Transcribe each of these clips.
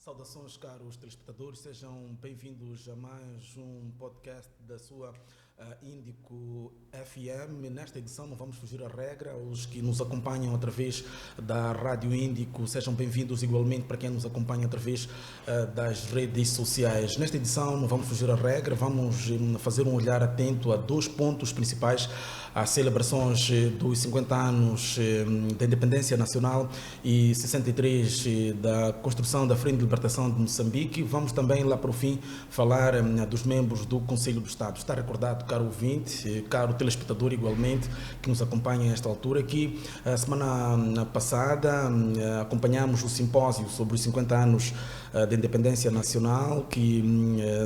Saudações, caros telespectadores, sejam bem-vindos a mais um podcast da sua Índico FM. Nesta edição não vamos fugir à regra. Os que nos acompanham através da Rádio Índico, sejam bem-vindos igualmente para quem nos acompanha através das redes sociais. Nesta edição não vamos fugir à regra, vamos fazer um olhar atento a dois pontos principais: as celebrações dos 50 anos da independência nacional e 63 da construção da Frente de Libertação de Moçambique. Vamos também lá para o fim falar dos membros do Conselho do Estado. Está recordado, caro ouvinte, caro telespectador igualmente, que nos acompanha a esta altura, que a semana passada acompanhamos o simpósio sobre os 50 anos da independência nacional, que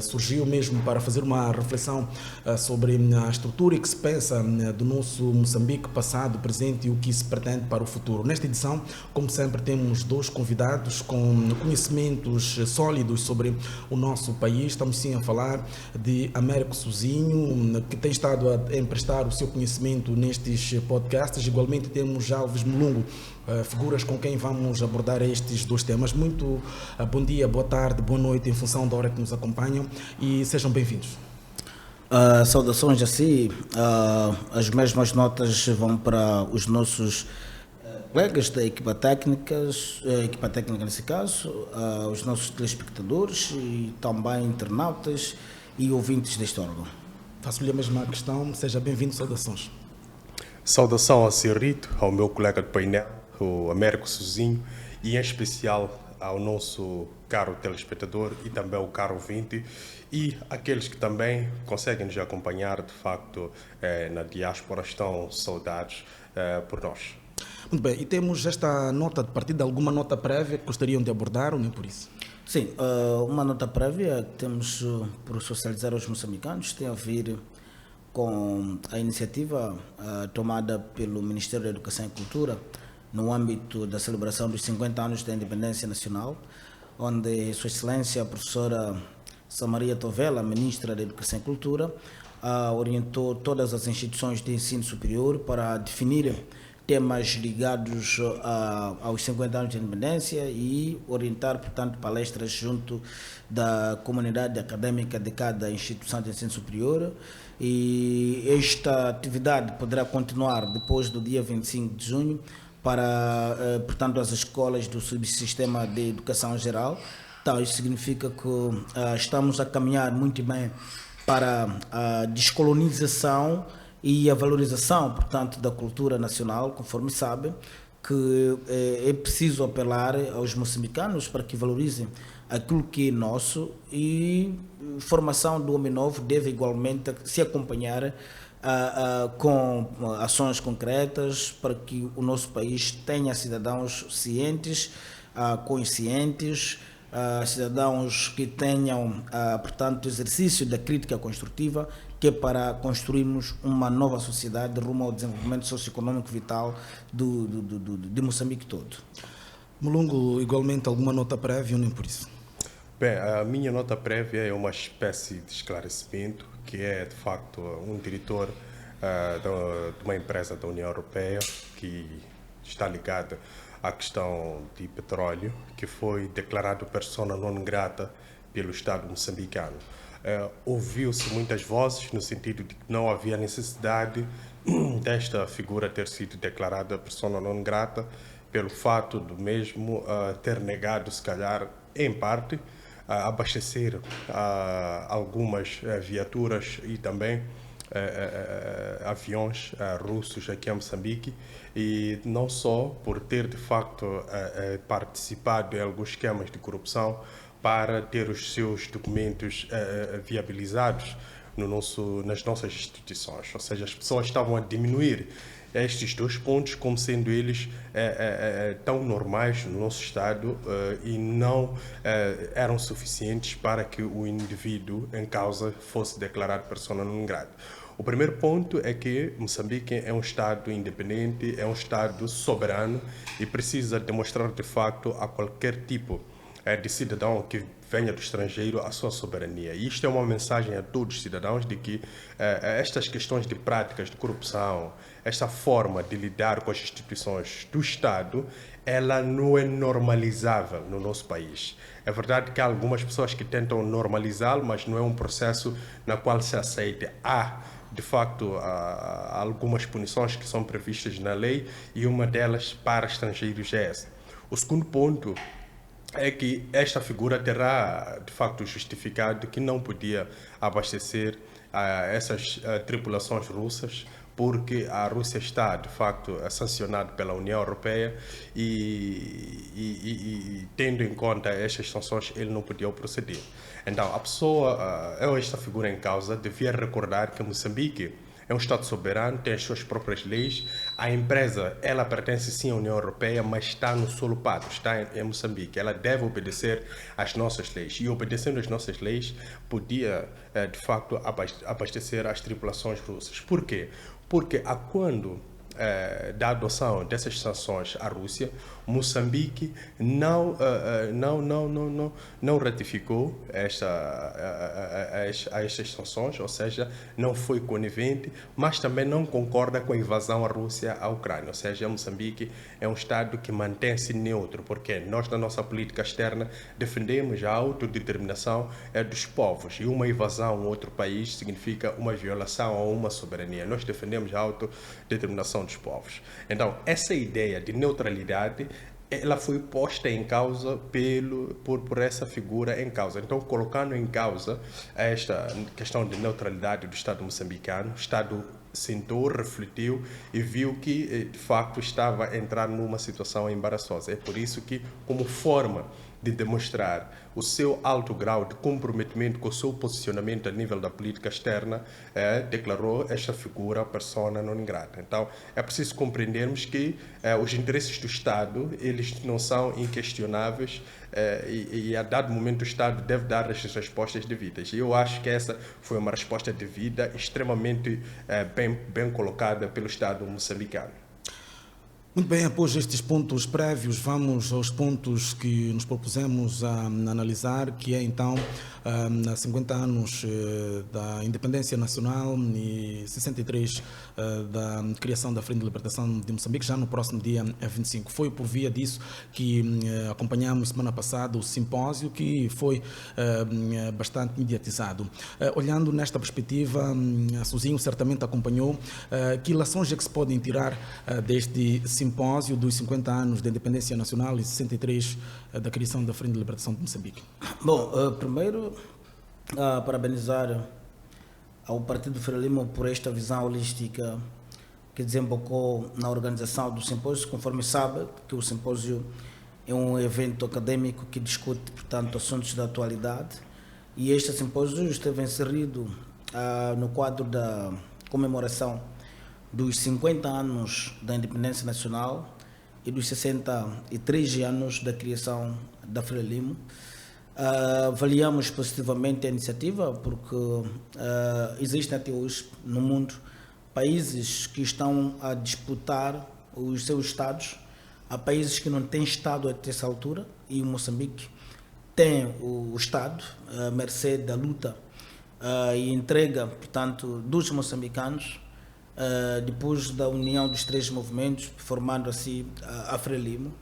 surgiu mesmo para fazer uma reflexão sobre a estrutura que se pensa do nosso Moçambique passado, presente e o que se pretende para o futuro. Nesta edição, como sempre, temos dois convidados com conhecimentos sólidos sobre o nosso país. Estamos sim a falar de Américo Sozinho, que tem estado a emprestar o seu conhecimento nestes podcasts. Igualmente temos Alves Mulungo, figuras com quem vamos abordar estes dois temas. Muito bom dia, boa tarde, boa noite, em função da hora que nos acompanham, e sejam bem-vindos. Saudações a si. As mesmas notas vão para os nossos colegas da equipa técnica nesse caso, os nossos telespectadores e também internautas e ouvintes deste órgão. Faço-lhe a mesma questão, seja bem-vindo, saudações. Saudação a Cirrito, ao meu colega de painel, o Américo Sozinho, e em especial ao nosso caro telespectador e também ao caro ouvinte e aqueles que também conseguem nos acompanhar de facto na diáspora, estão saudados por nós. Muito bem, e temos esta nota de partida, alguma nota prévia que gostariam de abordar ou nem por isso? Sim, uma nota prévia que temos por socializar aos moçambicanos tem a ver com a iniciativa tomada pelo Ministério da Educação e Cultura no âmbito da celebração dos 50 anos da independência nacional, onde Sua Excelência a professora Samaria Tovela, Ministra da Educação e Cultura, orientou todas as instituições de ensino superior para definir temas ligados aos 50 anos de independência e orientar, portanto, palestras junto da comunidade acadêmica de cada instituição de ensino superior. E esta atividade poderá continuar depois do dia 25 de junho para, portanto, as escolas do subsistema de educação geral. Então, isso significa que estamos a caminhar muito bem para a descolonização e a valorização, portanto, da cultura nacional, conforme sabem, que é preciso apelar aos moçambicanos para que valorizem aquilo que é nosso, e a formação do homem novo deve igualmente se acompanhar com ações concretas para que o nosso país tenha cidadãos cientes, conscientes, cidadãos que tenham, portanto, exercício da crítica construtiva, que é para construirmos uma nova sociedade rumo ao desenvolvimento socioeconômico vital de Moçambique todo. Mulungo, igualmente alguma nota prévia ou nem por isso? Bem, a minha nota prévia é uma espécie de esclarecimento, que é de facto um diretor de uma empresa da União Europeia que está ligada à questão de petróleo, que foi declarado persona non grata pelo Estado moçambicano. Ouviu-se muitas vozes no sentido de que não havia necessidade desta figura ter sido declarada persona non grata pelo fato do mesmo ter negado, se calhar, em parte, abastecer algumas viaturas e também aviões russos aqui em Moçambique, e não só por ter de facto participado em alguns esquemas de corrupção para ter os seus documentos viabilizados nas nossas instituições. Ou seja, as pessoas estavam a diminuir estes dois pontos como sendo eles tão normais no nosso Estado e não eram suficientes para que o indivíduo em causa fosse declarado persona non grata. O primeiro ponto é que Moçambique é um Estado independente, é um Estado soberano e precisa demonstrar de facto a qualquer tipo de cidadão que venha do estrangeiro a sua soberania. E isto é uma mensagem a todos os cidadãos de que estas questões de práticas de corrupção, esta forma de lidar com as instituições do Estado, ela não é normalizável no nosso país. É verdade que há algumas pessoas que tentam normalizá-lo, mas não é um processo na qual se aceita. Há, de facto, algumas punições que são previstas na lei e uma delas para estrangeiros é essa. O segundo ponto é que esta figura terá, de facto, justificado que não podia abastecer essas tripulações russas, porque a Rússia está, de facto, sancionada pela União Europeia e tendo em conta estas sanções, ele não podia proceder. Então, a pessoa, esta figura em causa, devia recordar que Moçambique é um Estado soberano, tem as suas próprias leis. A empresa, ela pertence sim à União Europeia, mas está no solo pátrio, está em Moçambique. Ela deve obedecer às nossas leis. E obedecendo às nossas leis, podia, de facto, abastecer as tripulações russas. Por quê? Porque a quando da adoção dessas sanções à Rússia, Moçambique não ratificou estas sanções, ou seja, não foi conivente, mas também não concorda com a invasão à Rússia à Ucrânia. Ou seja, Moçambique é um Estado que mantém-se neutro, porque nós, na nossa política externa, defendemos a autodeterminação dos povos, e uma invasão a um outro país significa uma violação a uma soberania. Nós defendemos a autodeterminação dos povos. Então, essa ideia de neutralidade, ela foi posta em causa por essa figura em causa. Então, colocando em causa esta questão de neutralidade do Estado moçambicano, o Estado sentou, refletiu e viu que, de facto, estava a entrar numa situação embaraçosa. É por isso que, como forma de demonstrar o seu alto grau de comprometimento com o seu posicionamento a nível da política externa, declarou esta figura persona non grata. Então, é preciso compreendermos que os interesses do Estado, eles não são inquestionáveis, e a dado momento o Estado deve dar as respostas devidas. E eu acho que essa foi uma resposta devida, extremamente bem colocada pelo Estado moçambicano. Muito bem, após estes pontos prévios, vamos aos pontos que nos propusemos a analisar, que é então 50 anos da independência nacional e 63 da criação da Frente de Libertação de Moçambique, já no próximo dia 25. Foi por via disso que acompanhamos semana passada o simpósio, que foi bastante mediatizado. Olhando nesta perspectiva, a Suzinho certamente acompanhou que ilações é que se podem tirar deste simpósio dos 50 anos da independência nacional e 63 da criação da Frente de Libertação de Moçambique. Bom, primeiro, parabenizar ao Partido Frelimo por esta visão holística que desembocou na organização do simpósio. Conforme sabe, que o simpósio é um evento acadêmico que discute, portanto, assuntos da atualidade, e este simpósio esteve inserido no quadro da comemoração dos 50 anos da independência nacional e dos 63 anos da criação da Frelimo. Avaliamos positivamente a iniciativa, porque existem até hoje no mundo países que estão a disputar os seus estados. Há países que não têm estado até essa altura, e o Moçambique tem o estado, a mercê da luta e entrega, portanto, dos moçambicanos, depois da união dos três movimentos, formando assim a Frelimo.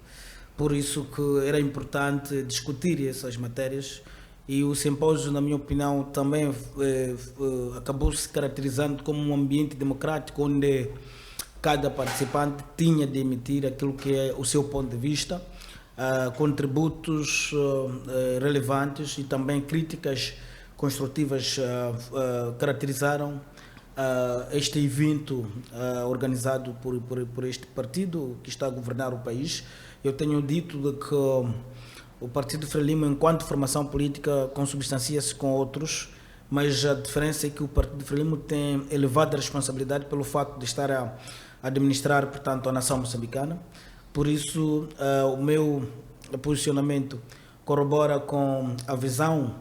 Por isso que era importante discutir essas matérias, e o simpósio, na minha opinião, também acabou se caracterizando como um ambiente democrático, onde cada participante tinha de emitir aquilo que é o seu ponto de vista, contributos relevantes e também críticas construtivas caracterizaram este evento organizado por este partido que está a governar o país. Eu tenho dito de que o Partido Frelimo, enquanto formação política, consubstancia-se com outros, mas a diferença é que o Partido Frelimo tem elevada responsabilidade pelo fato de estar a administrar, portanto, a nação moçambicana. Por isso, o meu posicionamento corrobora com a visão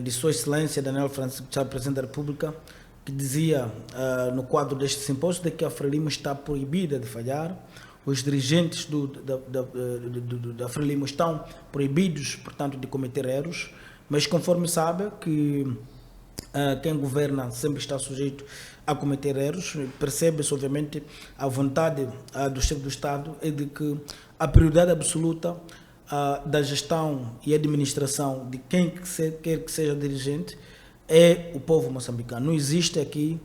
de Sua Excelência Daniel Francisco Chaves, Presidente da República, que dizia no quadro deste simpósio de que a Frelimo está proibida de falhar, os dirigentes da Frelimo estão proibidos, portanto, de cometer erros, mas conforme sabe que quem governa sempre está sujeito a cometer erros, percebe-se obviamente a vontade do chefe do Estado é de que a prioridade absoluta da gestão e administração de quem quer que seja dirigente é o povo moçambicano. Não existe aqui,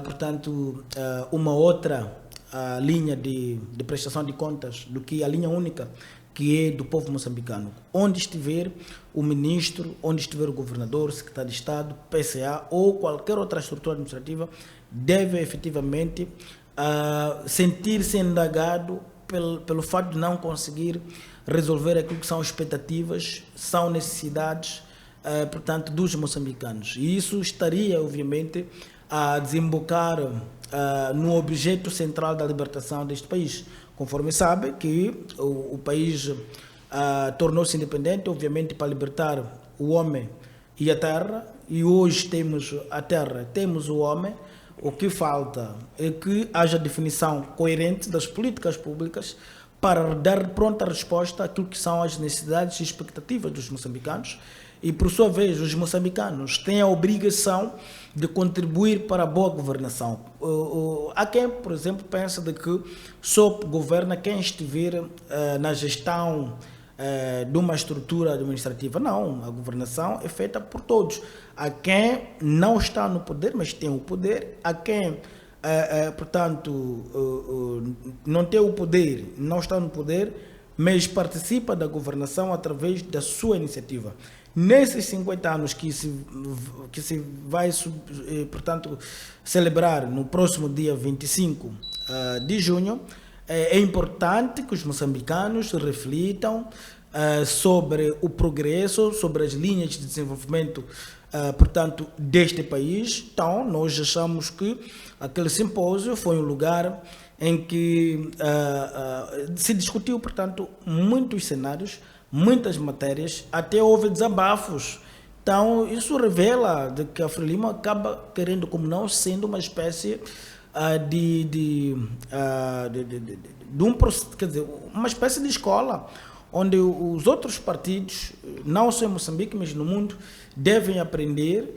portanto, uma outra linha de prestação de contas do que a linha única que é do povo moçambicano. Onde estiver o ministro, onde estiver o governador, secretário de Estado, PCA ou qualquer outra estrutura administrativa, deve efetivamente sentir-se indagado pelo fato de não conseguir resolver aquilo que são expectativas, são necessidades, portanto, dos moçambicanos. E isso estaria, obviamente, a desembocar no objeto central da libertação deste país. Conforme sabe que o país tornou-se independente, obviamente, para libertar o homem e a terra, e hoje temos a terra, temos o homem. O que falta é que haja definição coerente das políticas públicas para dar pronta resposta àquilo que são as necessidades e expectativas dos moçambicanos. E, por sua vez, os moçambicanos têm a obrigação de contribuir para a boa governação. Há quem, por exemplo, pensa de que só governa quem estiver na gestão de uma estrutura administrativa. Não, a governação é feita por todos. Há quem não está no poder, mas tem o poder. Há quem, portanto, não tem o poder, não está no poder, mas participa da governação através da sua iniciativa. Nesses 50 anos que se vai, portanto, celebrar no próximo dia 25 de junho, é importante que os moçambicanos reflitam sobre o progresso, sobre as linhas de desenvolvimento, portanto, deste país. Então, nós achamos que aquele simpósio foi um lugar em que se discutiu, portanto, muitos cenários, muitas matérias, até houve desabafos. Então, isso revela de que a Frelimo acaba querendo, como não, sendo uma espécie de quer dizer, uma espécie de escola, onde os outros partidos, não só em Moçambique, mas no mundo, devem aprender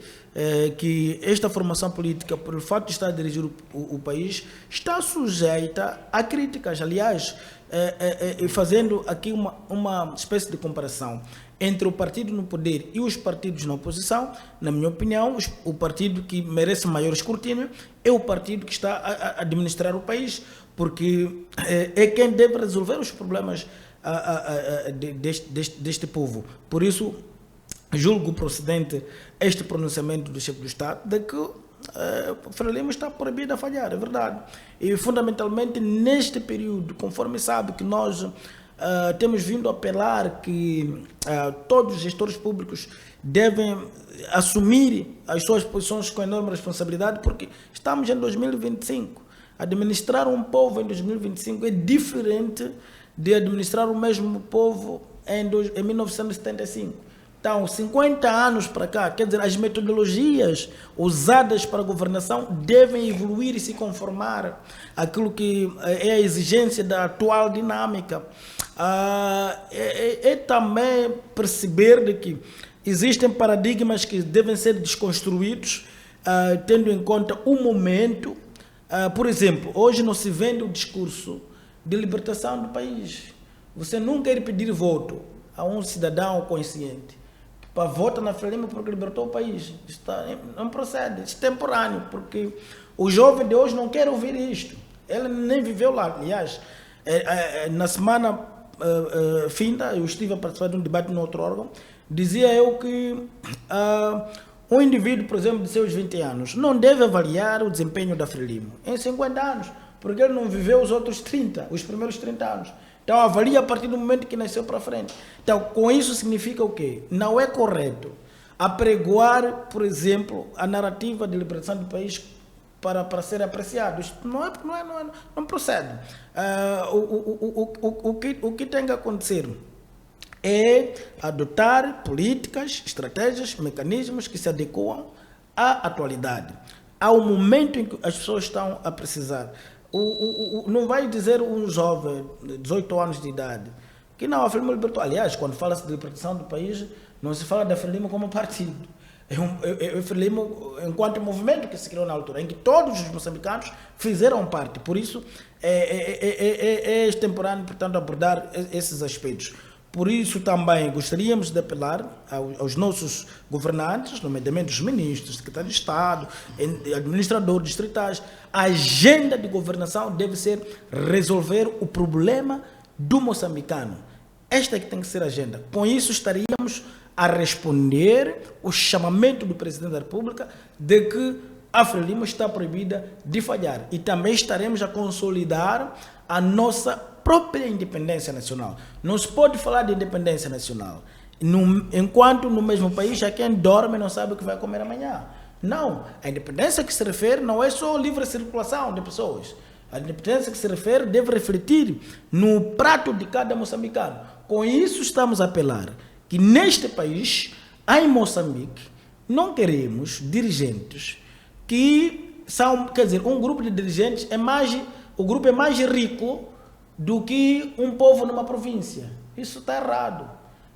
que esta formação política, pelo fato de estar a dirigir o país, está sujeita a críticas. Aliás, fazendo aqui uma espécie de comparação entre o partido no poder e os partidos na oposição, na minha opinião, o partido que merece maior escrutínio é o partido que está a administrar o país, porque é quem deve resolver os problemas deste povo. Por isso, julgo procedente este pronunciamento do chefe do Estado de que o Frelimo está proibido a falhar, é verdade. E fundamentalmente neste período, conforme sabe que nós temos vindo a apelar que todos os gestores públicos devem assumir as suas posições com enorme responsabilidade, porque estamos em 2025. Administrar um povo em 2025 é diferente de administrar o mesmo povo em 1975. Então, 50 anos para cá, quer dizer, as metodologias usadas para a governação devem evoluir e se conformar àquilo que é a exigência da atual dinâmica. Também perceber de que existem paradigmas que devem ser desconstruídos, tendo em conta o momento. Por exemplo, hoje não se vende o discurso de libertação do país. Você nunca ir pedir voto a um cidadão consciente para votar na Frelimo porque libertou o país. Não procede, é temporâneo, porque o jovem de hoje não quer ouvir isto. Ele nem viveu lá. Aliás, na semana finda, eu estive a participar de um debate no outro órgão, dizia eu que um indivíduo, por exemplo, de seus 20 anos, não deve avaliar o desempenho da Frelimo em 50 anos, porque ele não viveu os outros 30, os primeiros 30 anos. Então, avalia a partir do momento que nasceu para frente. Então, com isso significa o quê? Não é correto apregoar, por exemplo, a narrativa de libertação do país para ser apreciado. Isto não procede. O que tem que acontecer é adotar políticas, estratégias, mecanismos que se adequam à atualidade, ao momento em que as pessoas estão a precisar. não vai dizer um jovem de 18 anos de idade que não, a Frelimo libertou. Aliás, quando fala-se de libertação do país, não se fala da Frelimo como partido. É Frelimo enquanto movimento que se criou na altura, em que todos os moçambicanos fizeram parte. Por isso, é extemporâneo, portanto, abordar esses aspectos. Por isso, também gostaríamos de apelar aos nossos governantes, nomeadamente os ministros, secretários de Estado, administradores distritais. A agenda de governação deve ser resolver o problema do moçambicano. Esta é que tem que ser a agenda. Com isso, estaríamos a responder o chamamento do Presidente da República de que a Frelimo está proibida de falhar. E também estaremos a consolidar a nossa própria independência nacional. Não se pode falar de independência nacional enquanto no mesmo país há quem dorme e não sabe o que vai comer amanhã. Não, a independência que se refere não é só livre circulação de pessoas. A independência que se refere deve refletir no prato de cada moçambicano. Com isso estamos a apelar que neste país, em Moçambique, não queremos dirigentes que são, quer dizer, um grupo de dirigentes o grupo é mais rico do que um povo numa província. Isso está errado.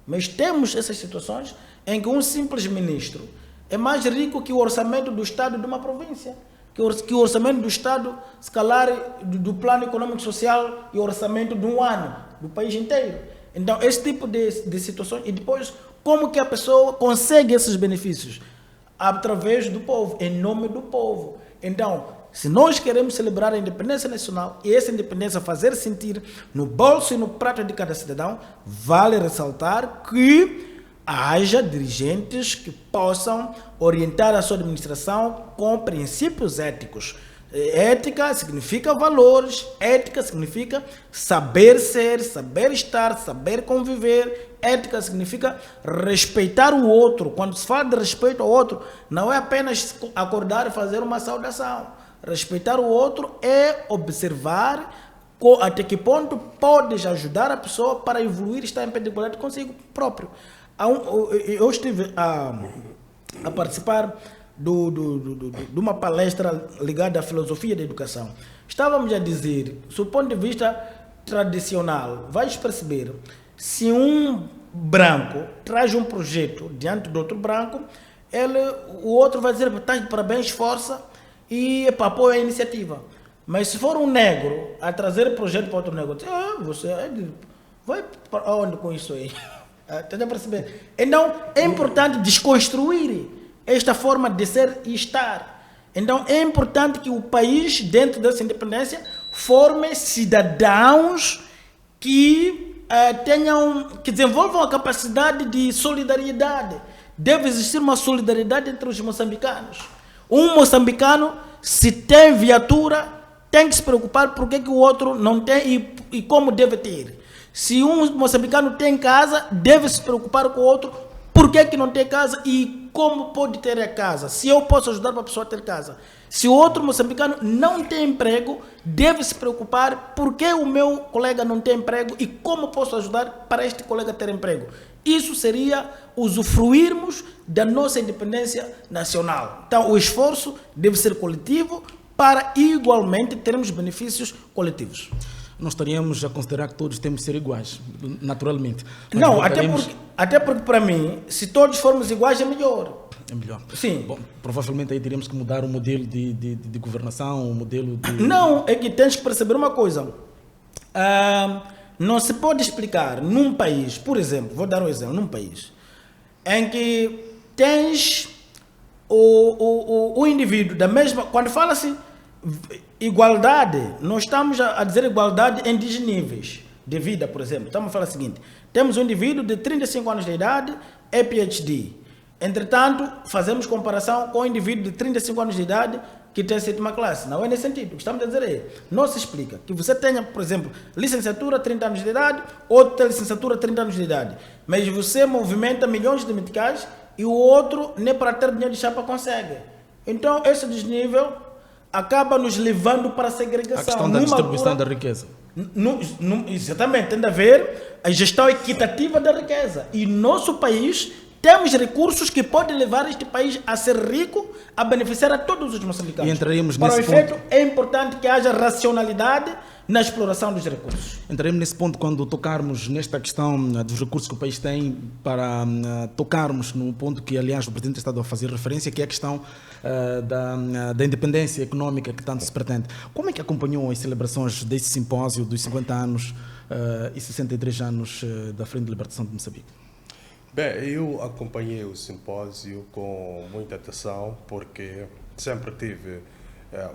Mas temos essas situações em que um simples ministro é mais rico que o orçamento do Estado de uma província, que o orçamento do Estado, se calhar, do plano econômico social e o orçamento de um ano, do país inteiro. Então, esse tipo de situações, e depois, como que a pessoa consegue esses benefícios? Através do povo, em nome do povo. Então, se nós queremos celebrar a independência nacional e essa independência fazer sentir no bolso e no prato de cada cidadão, vale ressaltar que haja dirigentes que possam orientar a sua administração com princípios éticos. Ética significa valores, ética significa saber ser, saber estar, saber conviver. Ética significa respeitar o outro. Quando se fala de respeito ao outro, não é apenas acordar e fazer uma saudação. Respeitar o outro é observar até que ponto podes ajudar a pessoa para evoluir e estar em pé de igualdade consigo próprio. Eu estive a participar de uma palestra ligada à filosofia da educação. Estávamos a dizer, do ponto de vista tradicional, vais perceber, se um branco traz um projeto diante do outro branco, o outro vai dizer, estás de parabéns, força, e apoia a iniciativa. Mas se for um negro a trazer projeto para outro negro, você vai para onde com isso aí? Está a perceber? Então, é importante desconstruir esta forma de ser e estar. Então, é importante que o país, dentro dessa independência, forme cidadãos que que desenvolvam a capacidade de solidariedade. Deve existir uma solidariedade entre os moçambicanos. Um moçambicano, se tem viatura, tem que se preocupar por que o outro não tem e como deve ter. Se um moçambicano tem casa, deve se preocupar com o outro por que não tem casa e como pode ter a casa. Se eu posso ajudar para a pessoa a ter casa. Se o outro moçambicano não tem emprego, deve se preocupar por que o meu colega não tem emprego e como posso ajudar para este colega ter emprego. Isso seria usufruirmos da nossa independência nacional. Então, o esforço deve ser coletivo para igualmente termos benefícios coletivos. Não estaríamos a considerar que todos temos de ser iguais, naturalmente. Não, até porque para mim, se todos formos iguais é melhor. É melhor. Sim. Bom, provavelmente aí teríamos que mudar o modelo de governação, o modelo de... Não, é que tens que perceber uma coisa. Não se pode explicar num país, por exemplo, vou dar um exemplo, num país em que tens o indivíduo da mesma... Quando fala-se igualdade, não estamos a dizer igualdade em níveis de vida, por exemplo. Estamos a falar o seguinte, temos um indivíduo de 35 anos de idade, é PhD. Entretanto, fazemos comparação com o indivíduo de 35 anos de idade que tem a 7ª classe. Não é nesse sentido. O que estamos a dizer é, não se explica que você tenha, por exemplo, licenciatura 30 anos de idade, outro tem licenciatura 30 anos de idade, mas você movimenta milhões de meticais e o outro nem para ter dinheiro de chapa consegue. Então, esse desnível acaba nos levando para a segregação. A questão da distribuição da riqueza. Exatamente, tem a ver a gestão equitativa da riqueza. E nosso país temos recursos que podem levar este país a ser rico, a beneficiar a todos os moçambicanos. E entraremos Para o nesse efeito, ponto. é importante que haja racionalidade na exploração dos recursos. Entraremos nesse ponto quando tocarmos nesta questão dos recursos que o país tem, para tocarmos no ponto que, aliás, o Presidente está a fazer referência, que é a questão da independência econômica que tanto se pretende. Como é que acompanhou as celebrações desse simpósio dos 50 anos e 63 anos da Frente de Libertação de Moçambique? Bem, eu acompanhei o simpósio com muita atenção, porque sempre tive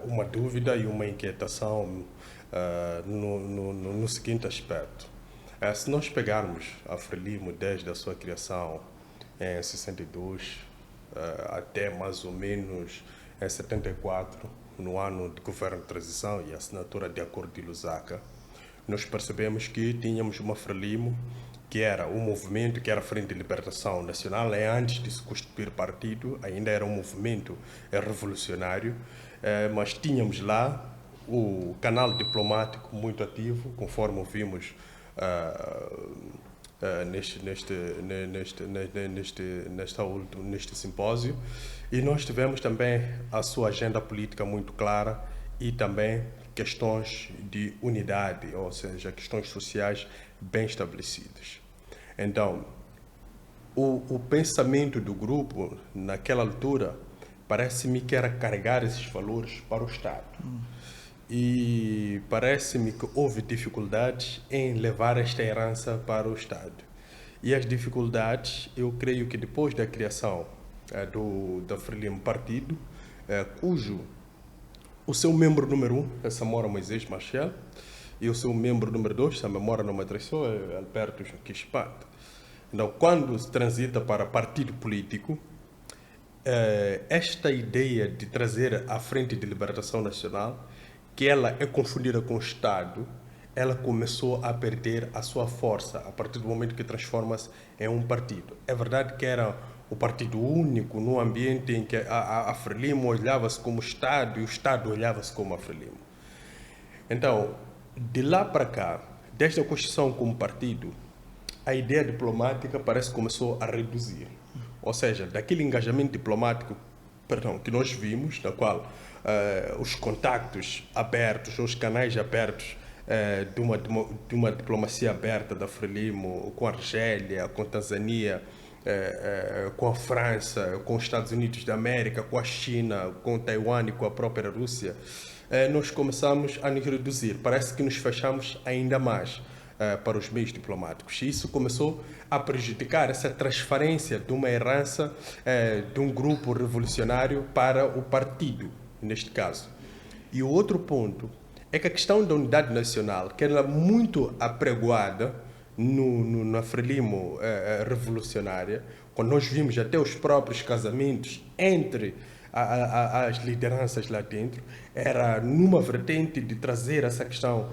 uma dúvida e uma inquietação no seguinte aspecto. Se nós pegarmos a Frelimo desde a sua criação em 62 até mais ou menos em 74, no ano de governo de transição e assinatura de acordo de Lusaka, nós percebemos que tínhamos uma Frelimo que era um movimento, que era a Frente de Libertação Nacional, antes de se constituir partido, ainda era um movimento revolucionário, mas tínhamos lá o canal diplomático muito ativo, conforme ouvimos neste simpósio, e nós tivemos também a sua agenda política muito clara e também questões de unidade, ou seja, questões sociais bem estabelecidas. Então, o pensamento do grupo, naquela altura, parece-me que era carregar esses valores para o Estado. E parece-me que houve dificuldades em levar esta herança para o Estado. E as dificuldades, eu creio que depois da criação da Frelimo Partido, cujo o seu membro número 1 é Samora Moisés Machel, e o seu membro número 2, se a memória não me traiçou, é Alberto Joaquim Espanta. Então, quando se transita para partido político, esta ideia de trazer a Frente de Libertação Nacional, que ela é confundida com o Estado, ela começou a perder a sua força a partir do momento que transforma-se em um partido. É verdade que era o partido único num ambiente em que a Frelimo olhava-se como Estado e o Estado olhava-se como a Frelimo. Então, de lá para cá, desde a Constituição como partido, a ideia diplomática parece que começou a reduzir. Ou seja, daquele engajamento diplomático que nós vimos, na qual os contactos abertos, os canais abertos de uma diplomacia aberta da Frelimo com a Argélia, com a Tanzânia, com a França, com os Estados Unidos da América, com a China, com Taiwan e com a própria Rússia, nós começamos a nos reduzir. Parece que nos fechamos ainda mais para os meios diplomáticos. E isso começou a prejudicar essa transferência de uma herança de um grupo revolucionário para o partido, neste caso. E o outro ponto é que a questão da unidade nacional, que era muito apregoada na Frelimo revolucionária, quando nós vimos até os próprios casamentos entre as lideranças lá dentro, era numa vertente de trazer essa questão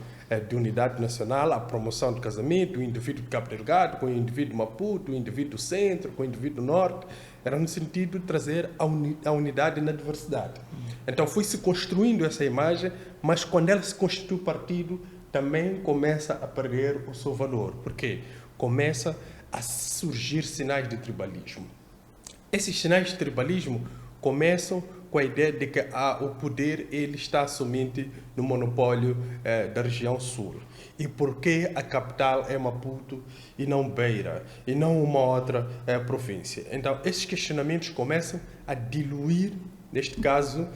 de unidade nacional, a promoção do casamento, o indivíduo de Cabo Delgado com o indivíduo de Maputo, o indivíduo do centro com o indivíduo do norte, era no sentido de trazer a unidade na diversidade. Então foi-se construindo essa imagem, mas quando ela se constitui partido, também começa a perder o seu valor, porque começa a surgir sinais de tribalismo. Esses sinais de tribalismo começam com a ideia de que o poder ele está somente no monopólio da região sul. E por que a capital é Maputo e não Beira, e não uma outra província? Então, esses questionamentos começam a diluir, neste caso,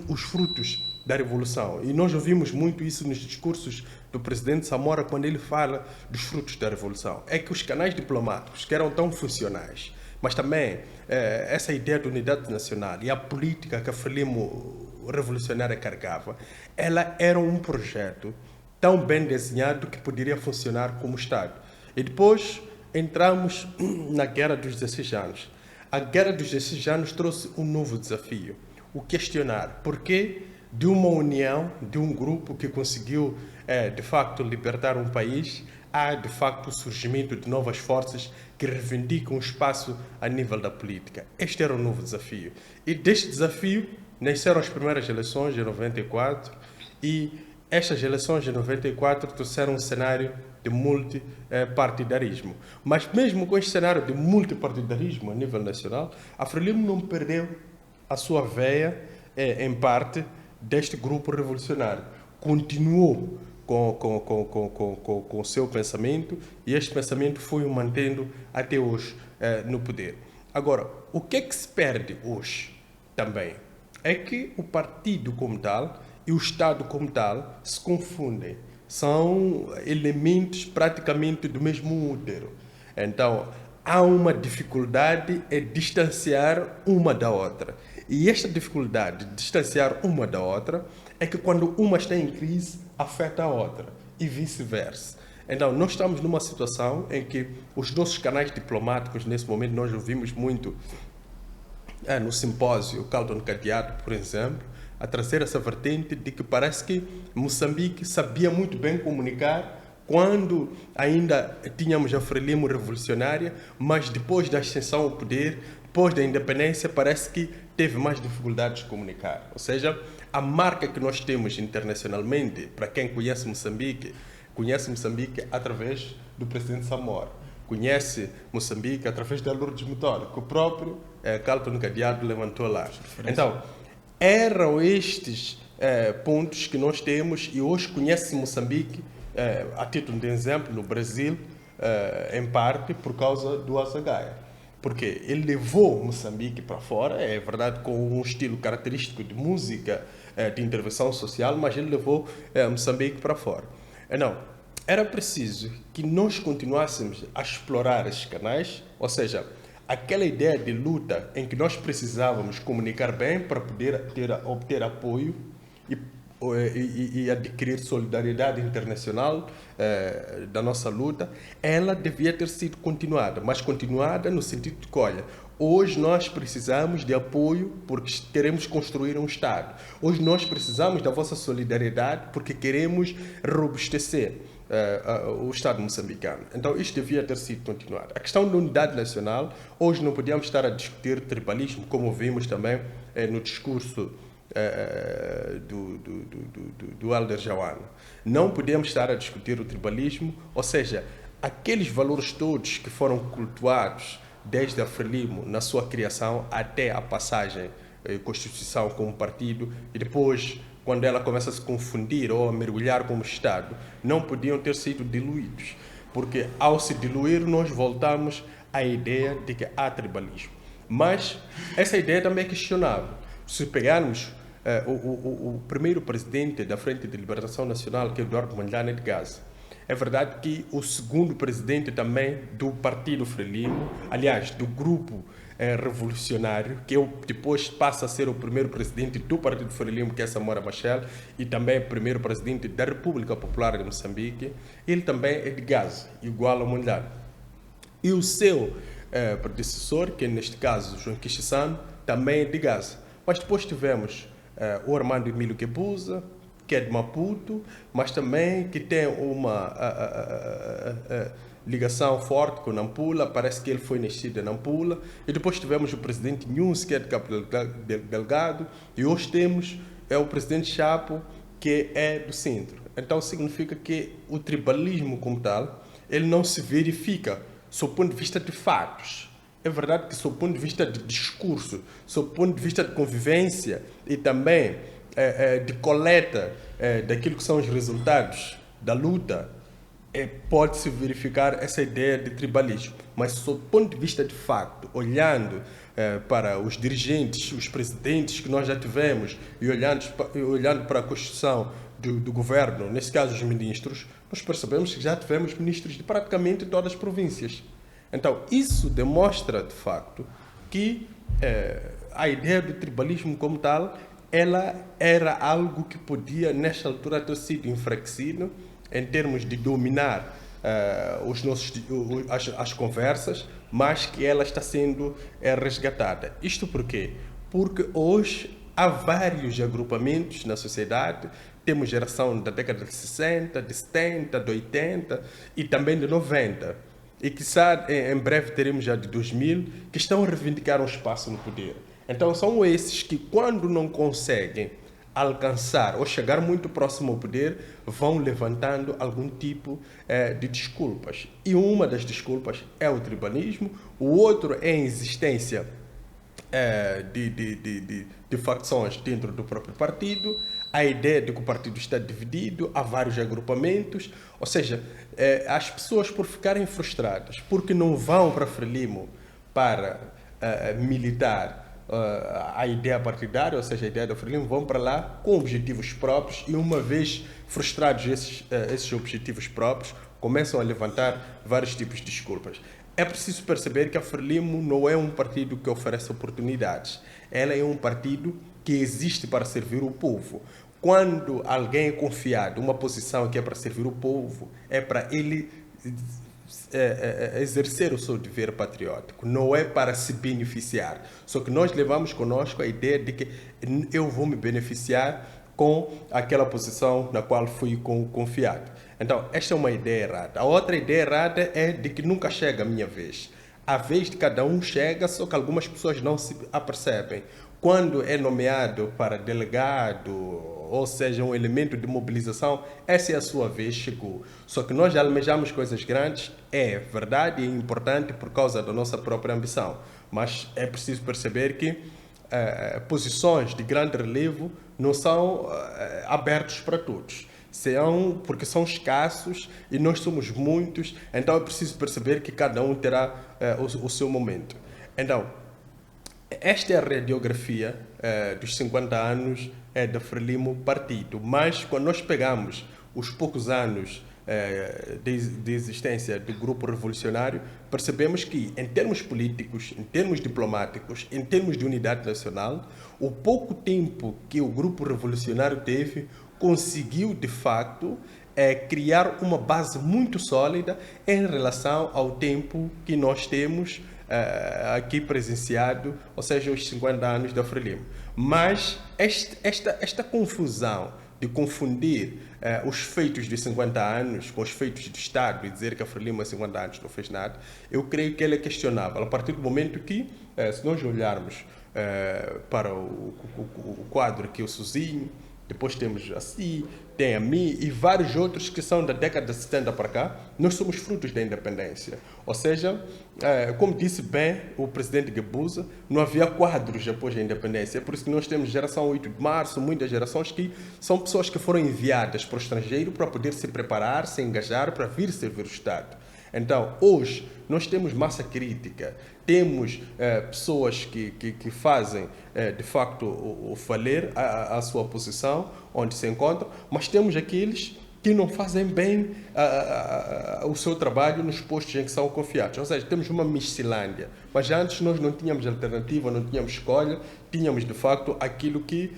os frutos da Revolução. E nós ouvimos muito isso nos discursos do presidente Samora, quando ele fala dos frutos da Revolução. É que os canais diplomáticos, que eram tão funcionais, mas também essa ideia de unidade nacional e a política que a Frelimo revolucionária carregava, ela era um projeto tão bem desenhado que poderia funcionar como Estado. E depois entramos na Guerra dos 16 anos. A Guerra dos 16 anos trouxe um novo desafio, o questionar por que de uma união, de um grupo que conseguiu, de facto, libertar um país, há, de facto, o surgimento de novas forças que reivindicam um espaço a nível da política. Este era o novo desafio. E deste desafio nasceram as primeiras eleições, em 94, e estas eleições de 94 trouxeram um cenário de multipartidarismo. Mas mesmo com este cenário de multipartidarismo a nível nacional, a Frelimo não perdeu a sua veia, em parte, deste grupo revolucionário. Continuou com o seu pensamento e este pensamento foi o mantendo até hoje no poder. Agora, o que é que se perde hoje também? É que o partido como tal e o Estado como tal se confundem. São elementos praticamente do mesmo útero. Então, há uma dificuldade em distanciar uma da outra. E esta dificuldade de distanciar uma da outra é que quando uma está em crise, afeta a outra e vice-versa. Então, nós estamos numa situação em que os nossos canais diplomáticos, nesse momento, nós ouvimos muito no simpósio Carlton Cadeado, por exemplo, a trazer essa vertente de que parece que Moçambique sabia muito bem comunicar quando ainda tínhamos a Frelimo revolucionária, mas depois da ascensão ao poder, depois da independência, parece que teve mais dificuldades de comunicar. Ou seja, a marca que nós temos internacionalmente, para quem conhece Moçambique através do presidente Samora, conhece Moçambique através da Lourdes Mutola, que o próprio Carlton Cadeado levantou lá. Então, eram estes pontos que nós temos e hoje conhece Moçambique, a título de exemplo, no Brasil, em parte por causa do Azagaia. Porque ele levou Moçambique para fora, é verdade, com um estilo característico de música, de intervenção social, mas ele levou Moçambique para fora. Não, era preciso que nós continuássemos a explorar esses canais, ou seja, aquela ideia de luta em que nós precisávamos comunicar bem para poder obter apoio e adquirir solidariedade internacional da nossa luta, ela devia ter sido continuada, mas continuada no sentido de que, olha, hoje nós precisamos de apoio porque queremos construir um Estado. Hoje nós precisamos da vossa solidariedade porque queremos robustecer o Estado moçambicano. Então, isto devia ter sido continuado. A questão da unidade nacional, hoje não podíamos estar a discutir tribalismo, como vimos também no discurso do Alder Jauana. Não podemos estar a discutir o tribalismo, ou seja, aqueles valores todos que foram cultuados desde a Frelimo na sua criação até a passagem Constituição como partido e depois, quando ela começa a se confundir ou a mergulhar como Estado, não podiam ter sido diluídos, porque ao se diluir nós voltamos à ideia de que há tribalismo. Mas essa ideia também é questionável. Se pegarmos o primeiro presidente da Frente de Libertação Nacional, que é Eduardo Mondlane de Gaza, é verdade que o segundo presidente também do Partido Frelimo, aliás, do grupo revolucionário, que depois passa a ser o primeiro presidente do Partido Frelimo, que é Samora Machel, e também o primeiro presidente da República Popular de Moçambique, ele também é de Gaza, igual ao Mondlane. E o seu predecessor, que neste caso João Kishissano, também é de Gaza. Mas depois tivemos o Armando Emílio Guebuza, que é de Maputo, mas também que tem uma ligação forte com Nampula, parece que ele foi nascido em Nampula, e depois tivemos o presidente Nunes, que é de Cabo Delgado, e hoje temos o presidente Chapo, que é do centro. Então significa que o tribalismo como tal, ele não se verifica sob o ponto de vista de fatos. É verdade que sob o ponto de vista de discurso, sob o ponto de vista de convivência e também de coleta daquilo que são os resultados da luta, pode-se verificar essa ideia de tribalismo. Mas, sob o ponto de vista de facto, olhando para os dirigentes, os presidentes que nós já tivemos e olhando para a Constituição do governo, nesse caso os ministros, nós percebemos que já tivemos ministros de praticamente todas as províncias. Então, isso demonstra, de facto, que a ideia do tribalismo como tal, ela era algo que podia, nesta altura, ter sido enfraquecido em termos de dominar as conversas, mas que ela está sendo resgatada. Isto por quê? Porque hoje há vários agrupamentos na sociedade, temos geração da década de 60, de 70, de 80 e também de 90. E quizá em breve teremos já de 2000, que estão a reivindicar um espaço no poder. Então são esses que, quando não conseguem alcançar ou chegar muito próximo ao poder, vão levantando algum tipo de desculpas. E uma das desculpas é o tribalismo, o outro é a existência de facções dentro do próprio partido, a ideia de que o partido está dividido, há vários agrupamentos, ou seja, as pessoas por ficarem frustradas, porque não vão para Frelimo para militar a ideia partidária, ou seja, a ideia do Frelimo, vão para lá com objetivos próprios e uma vez frustrados esses objetivos próprios, começam a levantar vários tipos de desculpas. É preciso perceber que a Frelimo não é um partido que oferece oportunidades. Ela é um partido que existe para servir o povo. Quando alguém é confiado uma posição que é para servir o povo, é para ele exercer o seu dever patriótico, não é para se beneficiar. Só que nós levamos conosco a ideia de que eu vou me beneficiar com aquela posição na qual fui confiado. Então, esta é uma ideia errada. A outra ideia errada é de que nunca chega a minha vez. A vez de cada um chega, só que algumas pessoas não se apercebem. Quando é nomeado para delegado, ou seja, um elemento de mobilização, essa é a sua vez, chegou. Só que nós já almejamos coisas grandes, é verdade e é importante por causa da nossa própria ambição. Mas é preciso perceber que posições de grande relevo não são abertas para todos. Porque são escassos e nós somos muitos, então é preciso perceber que cada um terá o seu momento. Então, esta é a radiografia dos 50 anos da Frelimo Partido, mas quando nós pegamos os poucos anos de existência do grupo revolucionário, percebemos que, em termos políticos, em termos diplomáticos, em termos de unidade nacional, o pouco tempo que o grupo revolucionário teve, conseguiu, de facto, criar uma base muito sólida em relação ao tempo que nós temos aqui presenciado, ou seja, os 50 anos da Frelimo. Mas esta confusão de confundir os feitos de 50 anos com os feitos do Estado e dizer que a Frelimo há 50 anos não fez nada, eu creio que ela é questionável. A partir do momento que, se nós olharmos para o quadro aqui, o Sozinho, depois temos a Si, tem a Mi e vários outros que são da década de 70 para cá, nós somos frutos da independência. Ou seja, como disse bem o presidente Guebuza, não havia quadros depois da independência. É por isso que nós temos geração 8 de março, muitas gerações que são pessoas que foram enviadas para o estrangeiro para poder se preparar, se engajar, para vir servir o Estado. Então, hoje, nós temos massa crítica, temos pessoas que fazem, de facto, o valer a sua posição, onde se encontram, mas temos aqueles que não fazem bem o seu trabalho nos postos em que são confiados. Ou seja, temos uma miscelânea. Mas antes nós não tínhamos alternativa, não tínhamos escolha, tínhamos de facto aquilo que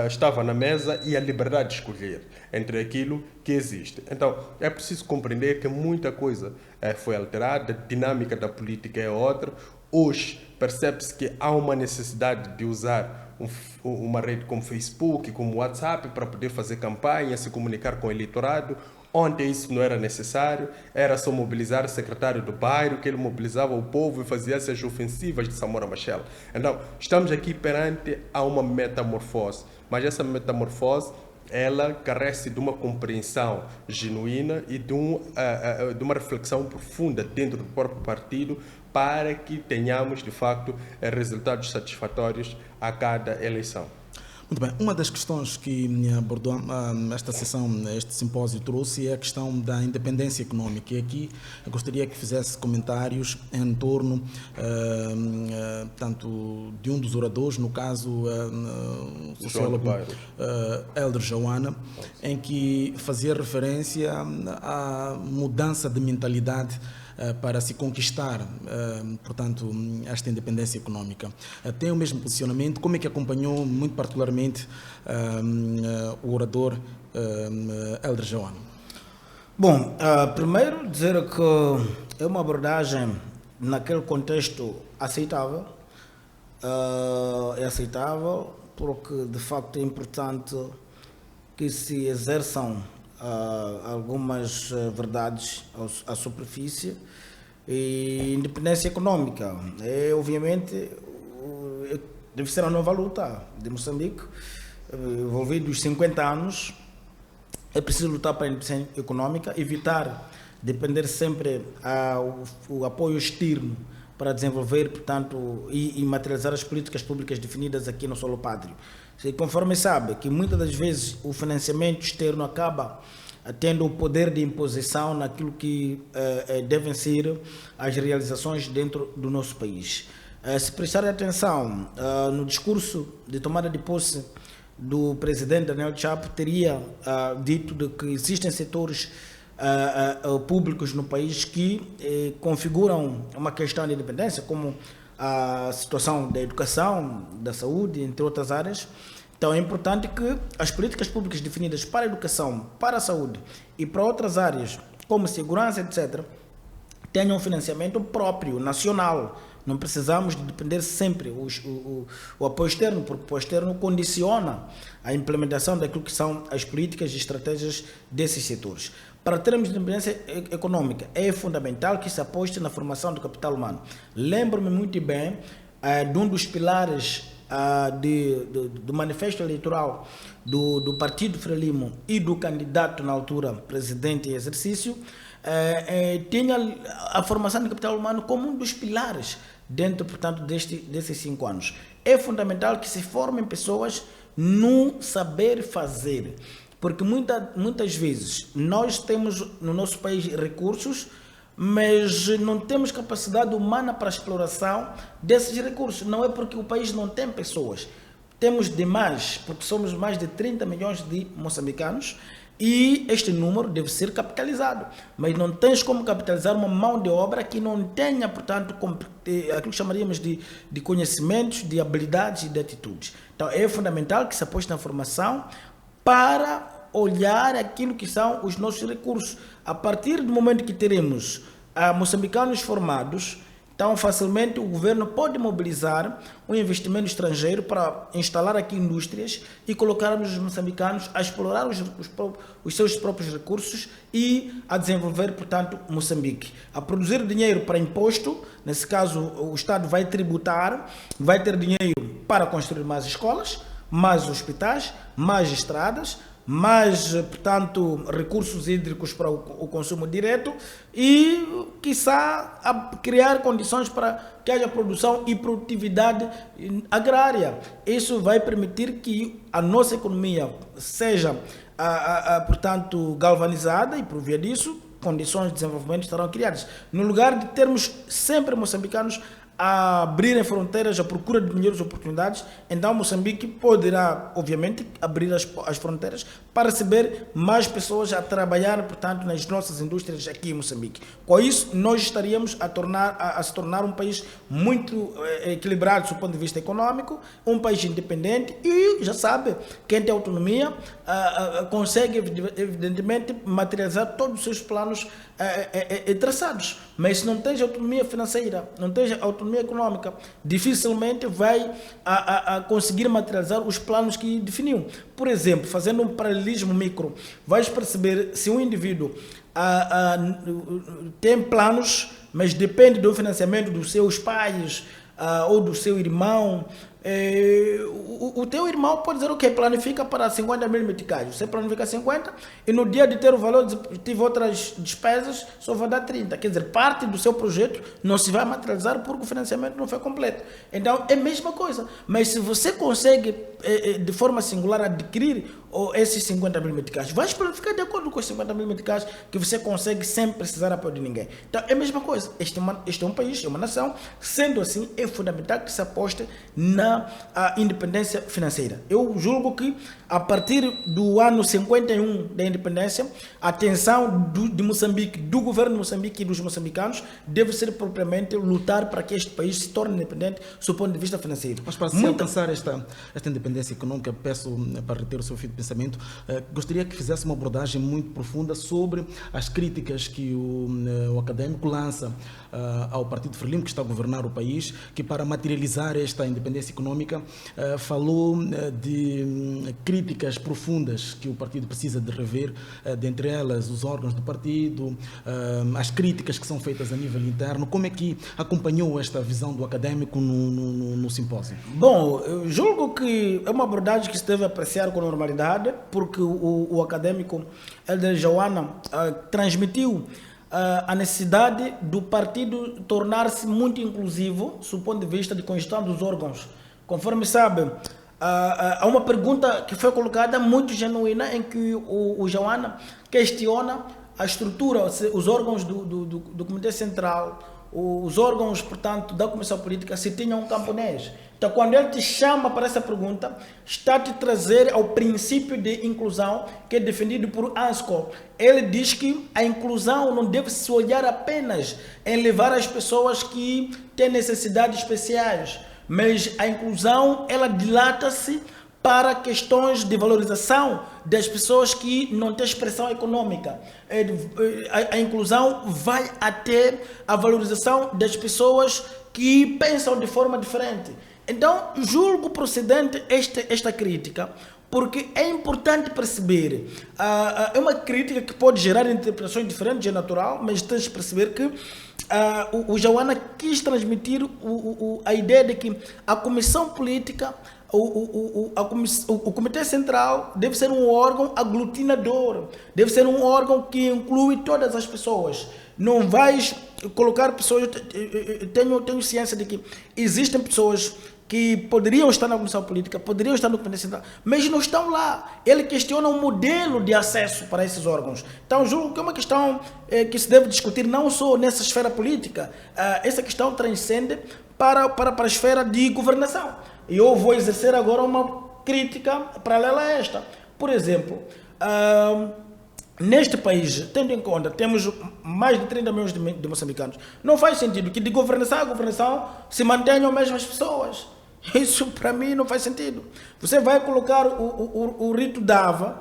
estava na mesa e a liberdade de escolher entre aquilo que existe. Então, é preciso compreender que muita coisa foi alterada, a dinâmica da política é outra. Hoje percebe-se que há uma necessidade de usar uma rede como Facebook, como WhatsApp, para poder fazer campanha, se comunicar com o eleitorado. Ontem isso não era necessário, era só mobilizar o secretário do bairro, que ele mobilizava o povo e fazia essas ofensivas de Samora Machel. Então, estamos aqui perante a uma metamorfose, mas essa metamorfose, ela carece de uma compreensão genuína e de uma reflexão profunda dentro do próprio partido para que tenhamos, de facto, resultados satisfatórios a cada eleição. Muito bem. Uma das questões que abordou esta sessão, este simpósio trouxe é a questão da independência econômica. E aqui eu gostaria que fizesse comentários em torno, tanto de um dos oradores, no caso, o sociólogo Helder Joana, em que fazia referência à mudança de mentalidade para se conquistar, portanto, esta independência econômica. Tem o mesmo posicionamento? Como é que acompanhou, muito particularmente, o orador Helder Joana? Bom, primeiro dizer que é uma abordagem naquele contexto aceitável. É aceitável porque, de facto, é importante que se exerçam algumas verdades à superfície. E independência econômica obviamente deve ser a nova luta de Moçambique envolvidos 50 anos, é preciso lutar para a independência econômica, evitar depender sempre o apoio externo para desenvolver, portanto, e materializar as políticas públicas definidas aqui no solo pátrio. Conforme sabe, que muitas das vezes o financiamento externo acaba tendo o poder de imposição naquilo que devem ser as realizações dentro do nosso país. Se prestar atenção no discurso de tomada de posse do presidente Daniel Chapo, teria dito de que existem setores públicos no país que configuram uma questão de independência, como a situação da educação, da saúde, entre outras áreas. Então é importante que as políticas públicas definidas para a educação, para a saúde e para outras áreas, como segurança, etc., tenham um financiamento próprio, nacional. Não precisamos de depender sempre o apoio externo, porque o apoio externo condiciona a implementação daquilo que são as políticas e estratégias desses setores. Para termos independência econômica, é fundamental que se aposte na formação do capital humano. Lembro-me muito bem de um dos pilares do manifesto eleitoral do Partido Frelimo e do candidato na altura presidente em exercício, tinha a formação do capital humano como um dos pilares dentro, portanto, desses 5 anos. É fundamental que se formem pessoas no saber fazer, porque muitas vezes nós temos no nosso país recursos, mas não temos capacidade humana para a exploração desses recursos. Não é porque o país não tem pessoas, temos demais, porque somos mais de 30 milhões de moçambicanos, e este número deve ser capitalizado, mas não tens como capitalizar uma mão de obra que não tenha, portanto, aquilo que chamaríamos de conhecimentos, de habilidades e de atitudes. Então é fundamental que se aposte na formação para olhar aquilo que são os nossos recursos. A partir do momento que teremos moçambicanos formados, então facilmente o governo pode mobilizar um investimento estrangeiro para instalar aqui indústrias e colocarmos os moçambicanos a explorar os seus próprios recursos e a desenvolver, portanto, Moçambique. A produzir dinheiro para imposto, nesse caso o Estado vai tributar, vai ter dinheiro para construir mais escolas, mais hospitais, mais estradas, mais, portanto, recursos hídricos para o consumo direto e, quiçá, criar condições para que haja produção e produtividade agrária. Isso vai permitir que a nossa economia seja, portanto, galvanizada e, por via disso, condições de desenvolvimento estarão criadas. No lugar de termos sempre moçambicanos a abrirem fronteiras à procura de melhores oportunidades, então Moçambique poderá, obviamente, abrir as fronteiras para receber mais pessoas a trabalhar, portanto, nas nossas indústrias aqui em Moçambique. Com isso, nós estaríamos a se tornar um país muito equilibrado do ponto de vista econômico, um país independente e, já sabe, quem tem autonomia consegue, evidentemente, materializar todos os seus planos traçados. Mas se não tens autonomia financeira, não tens autonomia econômica, dificilmente vai conseguir materializar os planos que definiu. Por exemplo, fazendo um paralelismo micro, vais perceber se um indivíduo tem planos, mas depende do financiamento dos seus pais ou do seu irmão. O teu irmão pode dizer, ok, planifica para 50 mil meticais. Você planifica 50 e no dia de ter o valor, tive outras despesas, só vai dar 30. Quer dizer, parte do seu projeto não se vai materializar porque o financiamento não foi completo. Então, é a mesma coisa. Mas se você consegue, de forma singular, adquirir esses 50 mil meticais, vais planificar de acordo com os 50 mil meticais que você consegue sem precisar apoio de ninguém. Então, é a mesma coisa. Este é um país, é uma nação. Sendo assim, é fundamental que se aposte na independência financeira. Eu julgo que a partir do ano 51 da independência, a atenção de Moçambique, do governo de Moçambique e dos moçambicanos deve ser propriamente lutar para que este país se torne independente do ponto de vista financeiro. Mas para se alcançar esta independência econômica, peço para reter o seu feedback pensamento. Gostaria que fizesse uma abordagem muito profunda sobre as críticas que o académico lança ao Partido Frelimo, que está a governar o país, que para materializar esta independência econômica falou de críticas profundas que o partido precisa de rever, dentre elas os órgãos do partido, as críticas que são feitas a nível interno. Como é que acompanhou esta visão do académico no simpósio? Bom, eu julgo que é uma abordagem que se deve apreciar com normalidade, porque o académico Helder Joana transmitiu a necessidade do partido tornar-se muito inclusivo, do ponto de vista de congestão dos órgãos. Conforme sabe, há uma pergunta que foi colocada muito genuína, em que o Joana questiona a estrutura, os órgãos do Comitê Central, os órgãos, portanto, da Comissão Política, se tinham um camponês. Então, quando ele te chama para essa pergunta, está a te trazer ao princípio de inclusão que é defendido por ANSCO. Ele diz que a inclusão não deve se olhar apenas em levar as pessoas que têm necessidades especiais, mas a inclusão, ela dilata-se para questões de valorização das pessoas que não têm expressão econômica. A inclusão vai até a valorização das pessoas que pensam de forma diferente. Então, julgo procedente esta crítica, porque é importante perceber, é uma crítica que pode gerar interpretações diferentes, é natural, mas tens de perceber que o Joana quis transmitir a ideia de que a comissão política, o Comitê Central deve ser um órgão aglutinador, deve ser um órgão que inclui todas as pessoas. Não vais colocar pessoas... Tenho ciência de que existem pessoas que poderiam estar na comissão política, poderiam estar no Comitê Central, mas não estão lá. Ele questiona o modelo de acesso para esses órgãos. Então, julgo que é uma questão que se deve discutir não só nessa esfera política, essa questão transcende para a esfera de governação. E eu vou exercer agora uma crítica paralela a esta. Por exemplo, neste país, tendo em conta, temos mais de 30 milhões de moçambicanos, não faz sentido que de governação a governação se mantenham as mesmas pessoas. Isso para mim não faz sentido. Você vai colocar o Rito Dava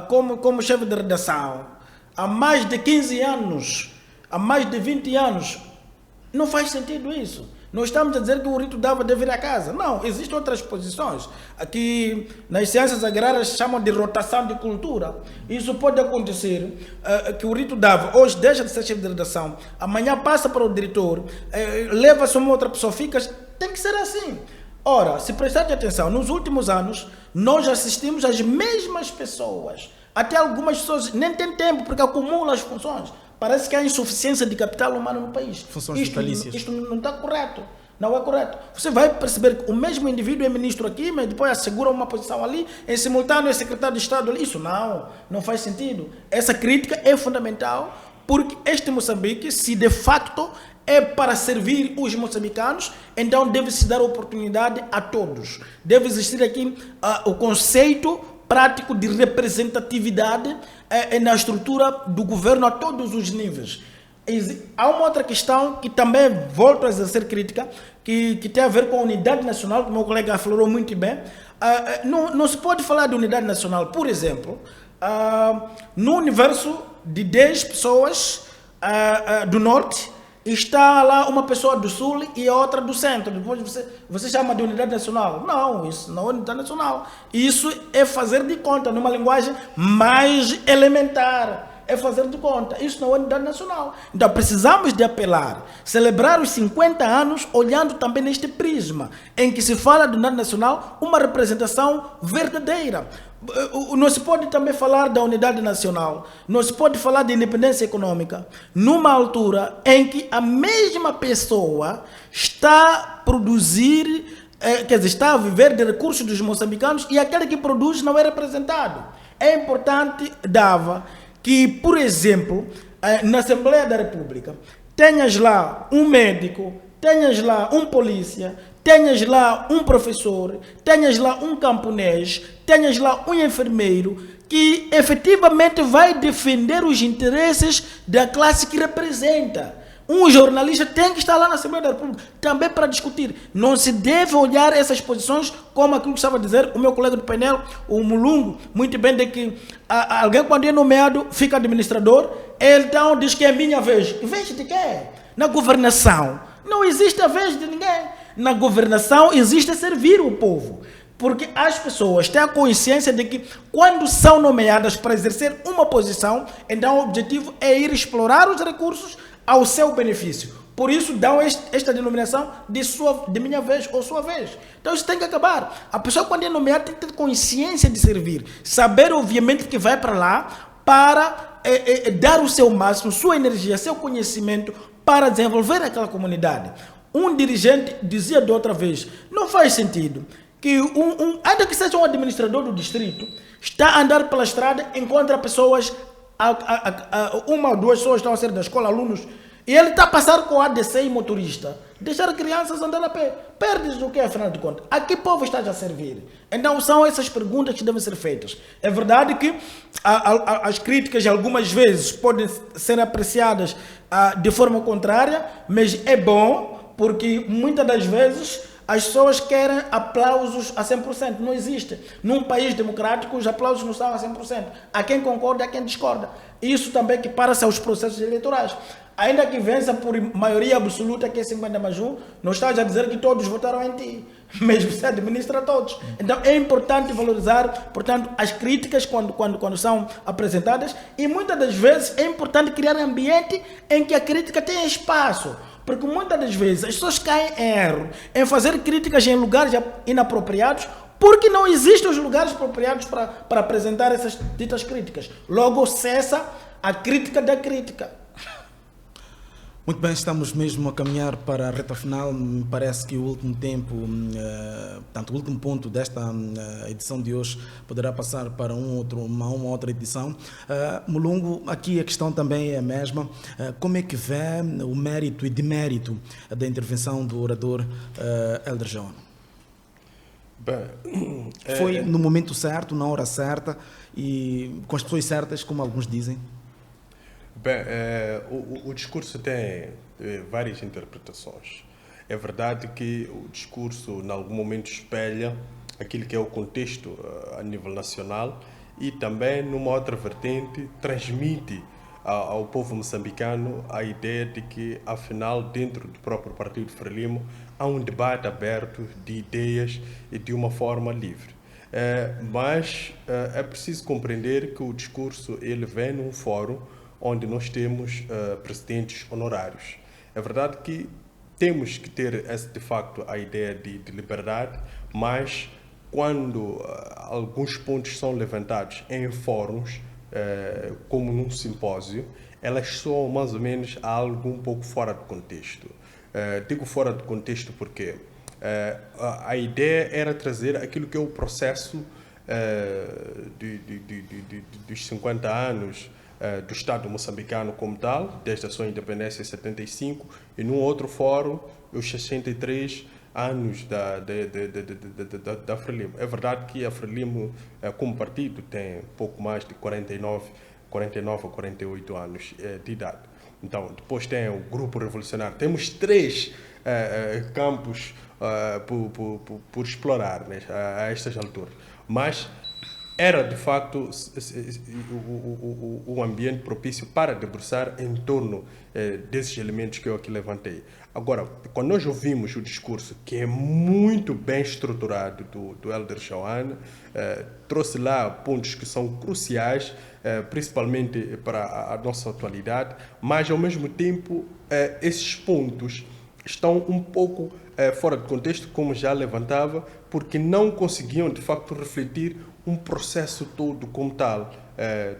como chefe de redação há mais de 15 anos, há mais de 20 anos. Não faz sentido isso. Não estamos a dizer que o Rito Dava deve ir a casa. Não, existem outras posições. Aqui nas ciências agrárias chamam de rotação de cultura. Isso pode acontecer, que o Rito Dava hoje deixa de ser chefe de redação, amanhã passa para o diretor, leva-se uma outra pessoa, fica... Tem que ser assim. Ora, se prestar atenção, nos últimos anos, nós assistimos às mesmas pessoas. Até algumas pessoas nem têm tempo, porque acumulam as funções. Parece que há insuficiência de capital humano no país. Funções vitalícias. Isto não está correto. Não é correto. Você vai perceber que o mesmo indivíduo é ministro aqui, mas depois assegura uma posição ali, em simultâneo é secretário de Estado ali. Isso não faz sentido. Essa crítica é fundamental, porque este Moçambique, se de facto é para servir os moçambicanos, então deve-se dar oportunidade a todos. Deve existir aqui o conceito prático de representatividade na estrutura do governo a todos os níveis. Há uma outra questão que também volto a exercer crítica, que tem a ver com a unidade nacional, que o meu colega aflorou muito bem. Não se pode falar de unidade nacional, por exemplo, no universo de 10 pessoas do norte, está lá uma pessoa do sul e a outra do centro. Depois você chama de unidade nacional. Não, isso não é unidade nacional. Isso é fazer de conta, numa linguagem mais elementar. É fazer de conta. Isso não é unidade nacional. Então precisamos de apelar, celebrar os 50 anos olhando também neste prisma, em que se fala de unidade nacional, uma representação verdadeira. Não se pode também falar da unidade nacional, não se pode falar de independência econômica numa altura em que a mesma pessoa está a produzir, está a viver de recursos dos moçambicanos e aquele que produz não é representado. É importante, Dava, que, por exemplo, na Assembleia da República, tenhas lá um médico, tenhas lá um polícia, tenhas lá um professor, tenhas lá um camponês, tenhas lá um enfermeiro que efetivamente vai defender os interesses da classe que representa. Um jornalista tem que estar lá na Assembleia da República também para discutir. Não se deve olhar essas posições como aquilo que estava a dizer o meu colega do painel, o Mulungu, muito bem, de que alguém quando é nomeado fica administrador, ele então diz que é minha vez. Vez de quê? Na governação não existe a vez de ninguém. Na governação existe servir o povo. Porque as pessoas têm a consciência de que quando são nomeadas para exercer uma posição, então o objetivo é ir explorar os recursos ao seu benefício. Por isso dão esta denominação de minha vez ou sua vez. Então isso tem que acabar. A pessoa quando é nomeada tem que ter consciência de servir. Saber obviamente que vai para lá para dar o seu máximo, sua energia, seu conhecimento para desenvolver aquela comunidade. Um dirigente dizia de outra vez, não faz sentido que ainda que seja um administrador do distrito, está a andar pela estrada, encontra pessoas, uma ou duas pessoas estão a ser da escola, alunos, e ele está a passar com ADC e motorista. Deixar crianças andar a pé. Perdes o que, afinal de contas? A que povo estás a servir? Então são essas perguntas que devem ser feitas. É verdade que as críticas algumas vezes podem ser apreciadas de forma contrária, mas é bom porque muitas das vezes as pessoas querem aplausos a 100%. Não existe. Num país democrático, os aplausos não são a 100%. Há quem concorda, há quem discorda. Isso também que para-se aos processos eleitorais. Ainda que vença por maioria absoluta, que é 50+1, não estás a dizer que todos votaram em ti. Mas você administra todos. Então é importante valorizar, portanto, as críticas quando são apresentadas. E muitas das vezes é importante criar um ambiente em que a crítica tenha espaço. Porque muitas das vezes as pessoas caem em erro em fazer críticas em lugares inapropriados porque não existem os lugares apropriados para apresentar essas ditas críticas. Logo cessa a crítica da crítica. Muito bem, estamos mesmo a caminhar para a reta final. Me parece que o último tempo, o último ponto desta edição de hoje poderá passar para uma outra edição. Mulungu, aqui a questão também é a mesma. Como é que vê o mérito e demérito da intervenção do orador Hélder João? Foi no momento certo, na hora certa e com as pessoas certas, como alguns dizem? Bem, o discurso tem várias interpretações. É verdade que o discurso, em algum momento, espelha aquilo que é o contexto a nível nacional e também, numa outra vertente, transmite ao povo moçambicano a ideia de que, afinal, dentro do próprio Partido Frelimo, há um debate aberto de ideias e de uma forma livre. Mas é preciso compreender que o discurso ele vem num fórum onde nós temos presidentes honorários. É verdade que temos que ter, de facto, a ideia de liberdade, mas quando alguns pontos são levantados em fóruns, como num simpósio, elas soam mais ou menos algo um pouco fora de contexto. Digo fora de contexto porque a ideia era trazer aquilo que é o processo dos 50 anos do Estado moçambicano como tal, desde a sua independência em 75, e num outro fórum, os 63 anos da Frelimo. É verdade que a Frelimo, como partido, tem pouco mais de 49 a 48 anos de idade. Então, depois tem o Grupo Revolucionário. Temos 3 campos por explorar, né, a estas alturas. Mas era, de facto, um ambiente propício para debruçar em torno desses elementos que eu aqui levantei. Agora, quando nós ouvimos o discurso, que é muito bem estruturado do Hélder João, trouxe lá pontos que são cruciais, principalmente para a nossa atualidade, mas, ao mesmo tempo, esses pontos estão um pouco fora de contexto, como já levantava, porque não conseguiam, de facto, refletir um processo todo como tal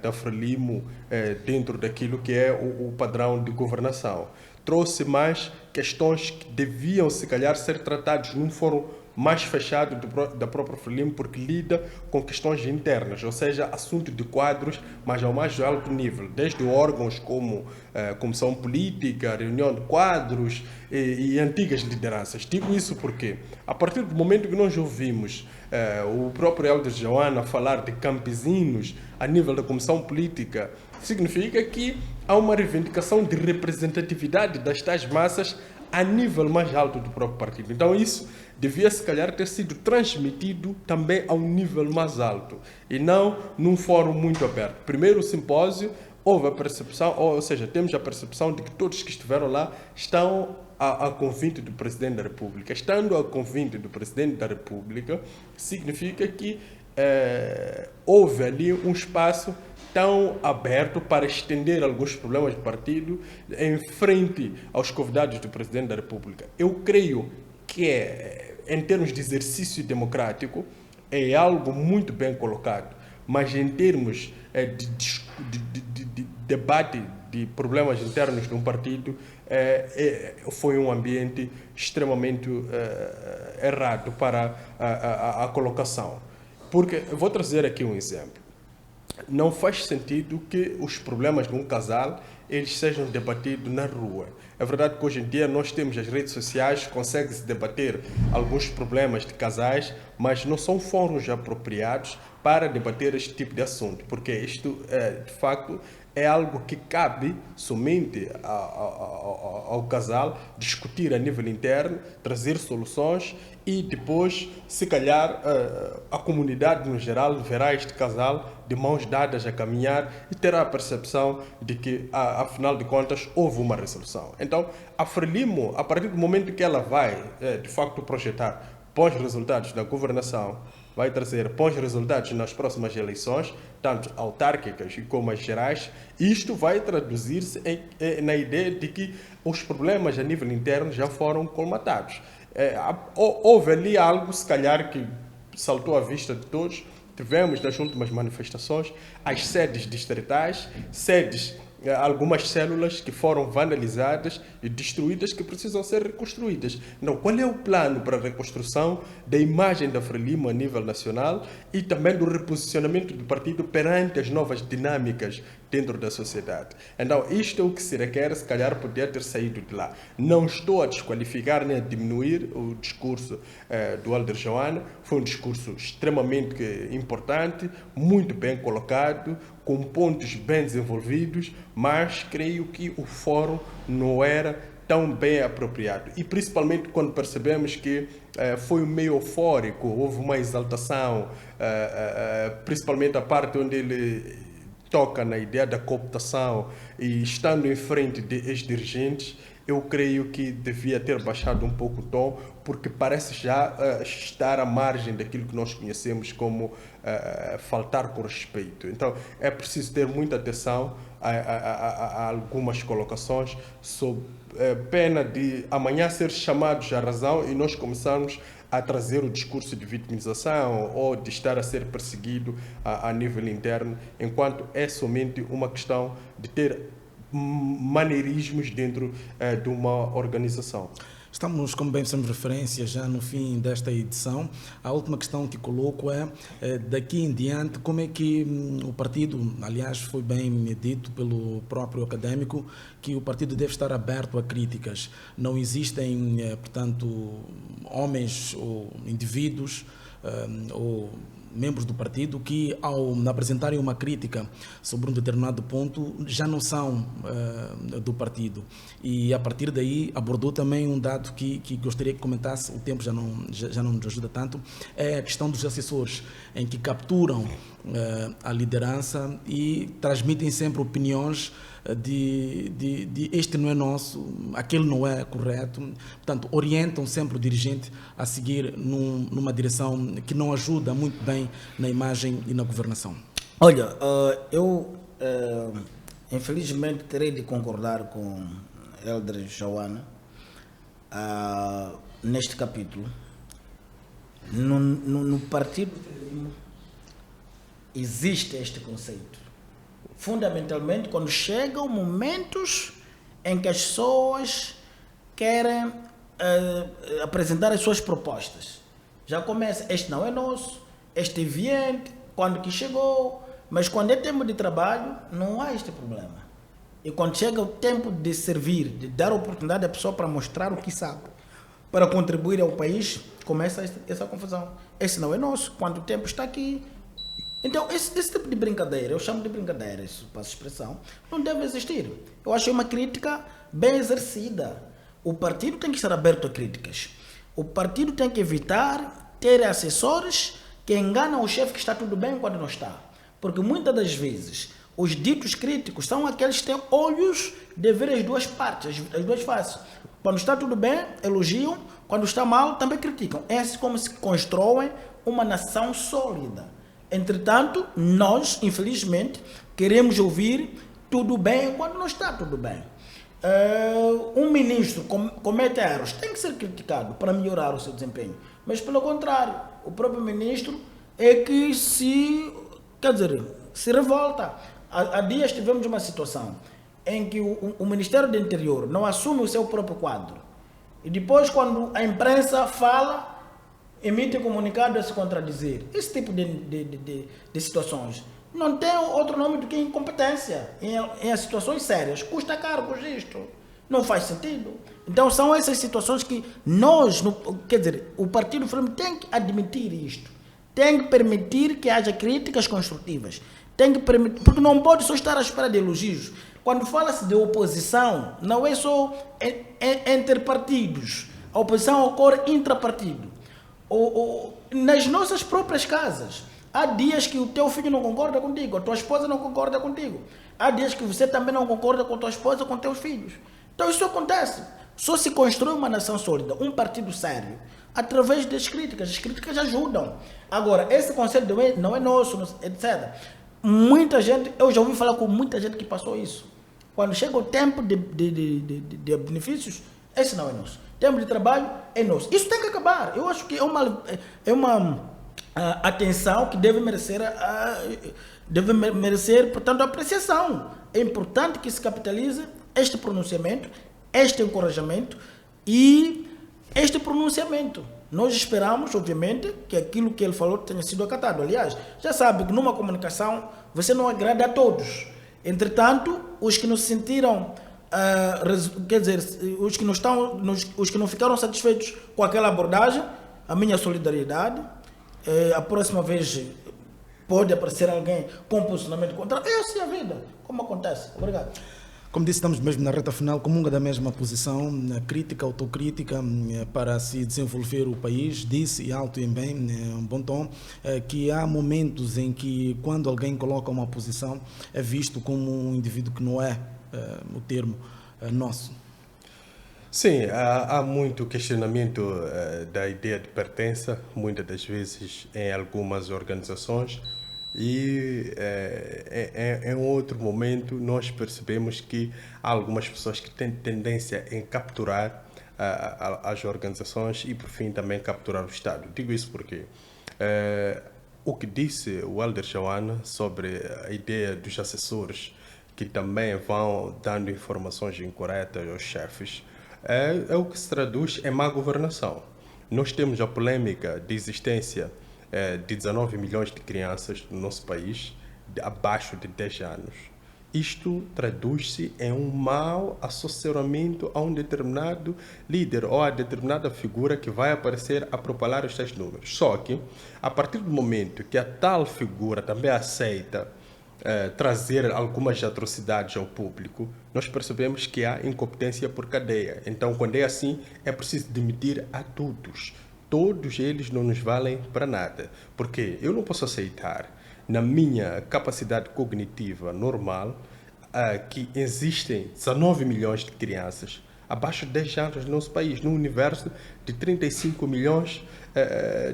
da Frelimo dentro daquilo que é o padrão de governação. Trouxe mais questões que deviam, se calhar, ser tratadas num fórum mais fechado da própria Frelimo, porque lida com questões internas, ou seja, assuntos de quadros, mas ao mais alto nível, desde órgãos como Comissão Política, reunião de quadros e antigas lideranças. Digo isso porque, a partir do momento que nós ouvimos o próprio Hélder João falar de campesinos a nível da comissão política, significa que há uma reivindicação de representatividade das tais massas a nível mais alto do próprio partido. Então isso devia, se calhar, ter sido transmitido também a um nível mais alto e não num fórum muito aberto. Primeiro, o simpósio, houve a percepção, ou seja, temos a percepção de que todos que estiveram lá estão a convite do Presidente da República. Estando a convite do Presidente da República, significa que houve ali um espaço tão aberto para estender alguns problemas do partido em frente aos convidados do Presidente da República. Eu creio que, em termos de exercício democrático, é algo muito bem colocado, mas em termos de debate de problemas internos de um partido, foi um ambiente extremamente errado para a colocação. Porque, eu vou trazer aqui um exemplo. Não faz sentido que os problemas de um casal eles sejam debatidos na rua. É verdade que hoje em dia nós temos as redes sociais, consegue-se debater alguns problemas de casais, mas não são fóruns apropriados para debater este tipo de assunto, porque isto, de facto, é algo que cabe somente ao casal discutir a nível interno, trazer soluções e depois, se calhar, a comunidade no geral verá este casal de mãos dadas a caminhar e terá a percepção de que, afinal de contas, houve uma resolução. Então, a Frelimo, a partir do momento que ela vai, de facto, projetar bons resultados da governação, vai trazer bons resultados nas próximas eleições, tanto autárquicas como as gerais, isto vai traduzir-se na ideia de que os problemas a nível interno já foram colmatados. Houve ali algo, se calhar, que saltou à vista de todos. Tivemos nas últimas manifestações as sedes distritais, algumas células que foram vandalizadas e destruídas que precisam ser reconstruídas. Então, qual é o plano para a reconstrução da imagem da Frelimo a nível nacional e também do reposicionamento do partido perante as novas dinâmicas dentro da sociedade? Então, isto é o que se requer, se calhar, poder ter saído de lá. Não estou a desqualificar nem a diminuir o discurso do Elder Joana. Foi um discurso extremamente importante, muito bem colocado, com pontos bem desenvolvidos, mas creio que o fórum não era tão bem apropriado. E principalmente quando percebemos que foi meio eufórico, houve uma exaltação, principalmente a parte onde ele toca na ideia da cooptação e estando em frente de ex-dirigentes, eu creio que devia ter baixado um pouco o tom, porque parece já estar à margem daquilo que nós conhecemos como faltar com respeito. Então, é preciso ter muita atenção a algumas colocações, sob pena de amanhã ser chamados à razão e nós começarmos a trazer o discurso de vitimização ou de estar a ser perseguido a nível interno, enquanto é somente uma questão de ter maneirismos dentro de uma organização. Estamos, como bem fizemos referência, já no fim desta edição. A última questão que coloco é, daqui em diante, como é que o partido, aliás, foi bem dito pelo próprio académico, que o partido deve estar aberto a críticas. Não existem, portanto, homens ou indivíduos ou membros do partido que, ao apresentarem uma crítica sobre um determinado ponto, já não são do partido. E a partir daí abordou também um dado que gostaria que comentasse, o tempo já não nos ajuda tanto, é a questão dos assessores, em que capturam a liderança e transmitem sempre opiniões de este não é nosso, aquele não é correto. Portanto, orientam sempre o dirigente a seguir numa direção que não ajuda muito bem na imagem e na governação. Olha, eu infelizmente terei de concordar com Elder Joana neste capítulo. No partido existe este conceito. Fundamentalmente, quando chegam momentos em que as pessoas querem apresentar as suas propostas. Já começa, este não é nosso, este é viente, quando que chegou, mas quando é tempo de trabalho, não há este problema. E quando chega o tempo de servir, de dar oportunidade à pessoa para mostrar o que sabe, para contribuir ao país, começa essa confusão. Esse não é nosso, quando o tempo está aqui, Então, esse tipo de brincadeira, eu chamo de brincadeira, isso passa a expressão, não deve existir. Eu acho uma crítica bem exercida. O partido tem que estar aberto a críticas. O partido tem que evitar ter assessores que enganam o chefe que está tudo bem quando não está. Porque muitas das vezes, os ditos críticos são aqueles que têm olhos de ver as duas partes, as duas faces. Quando está tudo bem, elogiam. Quando está mal, também criticam. É assim como se constrói uma nação sólida. Entretanto, nós, infelizmente, queremos ouvir tudo bem quando não está tudo bem. Um ministro comete erros, tem que ser criticado para melhorar o seu desempenho. Mas, pelo contrário, o próprio ministro é que se revolta. Há dias tivemos uma situação em que o Ministério do Interior não assume o seu próprio quadro. E depois, quando a imprensa fala, emite comunicado a se contradizer. Esse tipo de situações não tem outro nome do que incompetência. Em situações sérias, custa caro por isto. Não faz sentido. Então são essas situações que nós, o Partido Frelimo tem que admitir isto. Tem que permitir que haja críticas construtivas. Tem que permitir, porque não pode só estar à espera de elogios. Quando fala-se de oposição, não é só entre partidos. A oposição ocorre intrapartido. Nas nossas próprias casas. Há dias que o teu filho não concorda contigo, a tua esposa não concorda contigo. Há dias que você também não concorda com a tua esposa, com teus filhos. Então isso acontece. Só se constrói uma nação sólida, um partido sério, através das críticas. As críticas ajudam. Agora, esse conselho não é nosso, etc. Muita gente, eu já ouvi falar com muita gente que passou isso. Quando chega o tempo de benefícios, esse não é nosso. Tempo de trabalho é nosso. Isso tem que acabar. Eu acho que é uma atenção que deve merecer, portanto, apreciação. É importante que se capitalize este pronunciamento, este encorajamento e este pronunciamento. Nós esperamos, obviamente, que aquilo que ele falou tenha sido acatado. Aliás, já sabe que numa comunicação você não agrada a todos. Entretanto, os que não se sentiram, os que não ficaram satisfeitos com aquela abordagem, a minha solidariedade. A próxima vez pode aparecer alguém com posicionamento contrário. É assim a vida, como acontece. Obrigado. Como disse, estamos mesmo na reta final, comunga da mesma posição, crítica, autocrítica, para se desenvolver o país. Disse, alto e bem, um bom tom, que há momentos em que, quando alguém coloca uma posição, é visto como um indivíduo que não é o termo nosso. Sim, há muito questionamento da ideia de pertença, muitas das vezes em algumas organizações. E em outro momento nós percebemos que há algumas pessoas que têm tendência em capturar as organizações e por fim também capturar o Estado. Digo isso porque o que disse o Elder Joana sobre a ideia dos assessores que também vão dando informações incorretas aos chefes é o que se traduz em má governação. Nós temos a polêmica de existência de 19 milhões de crianças no nosso país, abaixo de 10 anos. Isto traduz-se em um mau assessoramento a um determinado líder ou a determinada figura que vai aparecer a propalar os tais números. Só que, a partir do momento que a tal figura também aceita trazer algumas atrocidades ao público, nós percebemos que há incompetência por cadeia. Então, quando é assim, é preciso demitir a todos. Todos eles não nos valem para nada, porque eu não posso aceitar, na minha capacidade cognitiva normal, que existem 19 milhões de crianças abaixo de 10 anos no nosso país, num universo de 35 milhões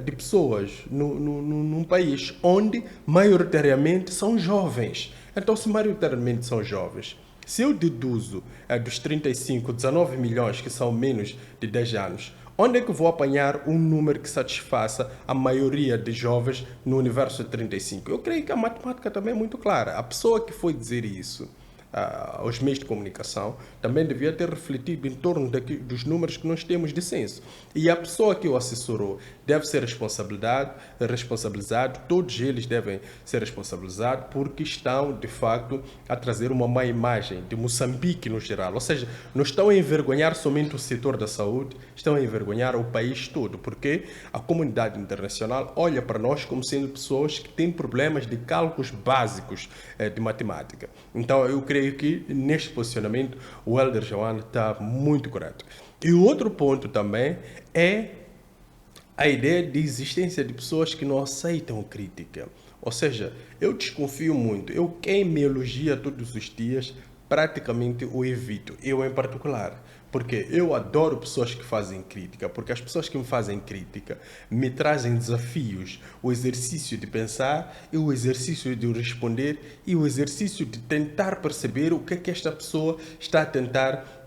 de pessoas, num país onde maioritariamente são jovens. Então, se maioritariamente são jovens, se eu deduzo dos 35, 19 milhões que são menos de 10 anos, onde é que eu vou apanhar um número que satisfaça a maioria de jovens no universo de 35? Eu creio que a matemática também é muito clara. A pessoa que foi dizer isso aos meios de comunicação, também devia ter refletido em torno dos números que nós temos de censo. E a pessoa que o assessorou deve ser responsabilizado, todos eles devem ser responsabilizados porque estão, de facto, a trazer uma má imagem de Moçambique no geral. Ou seja, não estão a envergonhar somente o setor da saúde, estão a envergonhar o país todo, porque a comunidade internacional olha para nós como sendo pessoas que têm problemas de cálculos básicos de matemática. Então, eu creio que neste posicionamento o Elder João está muito correto. E o outro ponto também é a ideia de existência de pessoas que não aceitam crítica. Ou seja, eu desconfio muito. Eu, quem me elogia todos os dias, praticamente o evito. Eu em particular. Porque eu adoro pessoas que fazem crítica, porque as pessoas que me fazem crítica me trazem desafios, o exercício de pensar e o exercício de responder e o exercício de tentar perceber o que é que esta pessoa está a tentar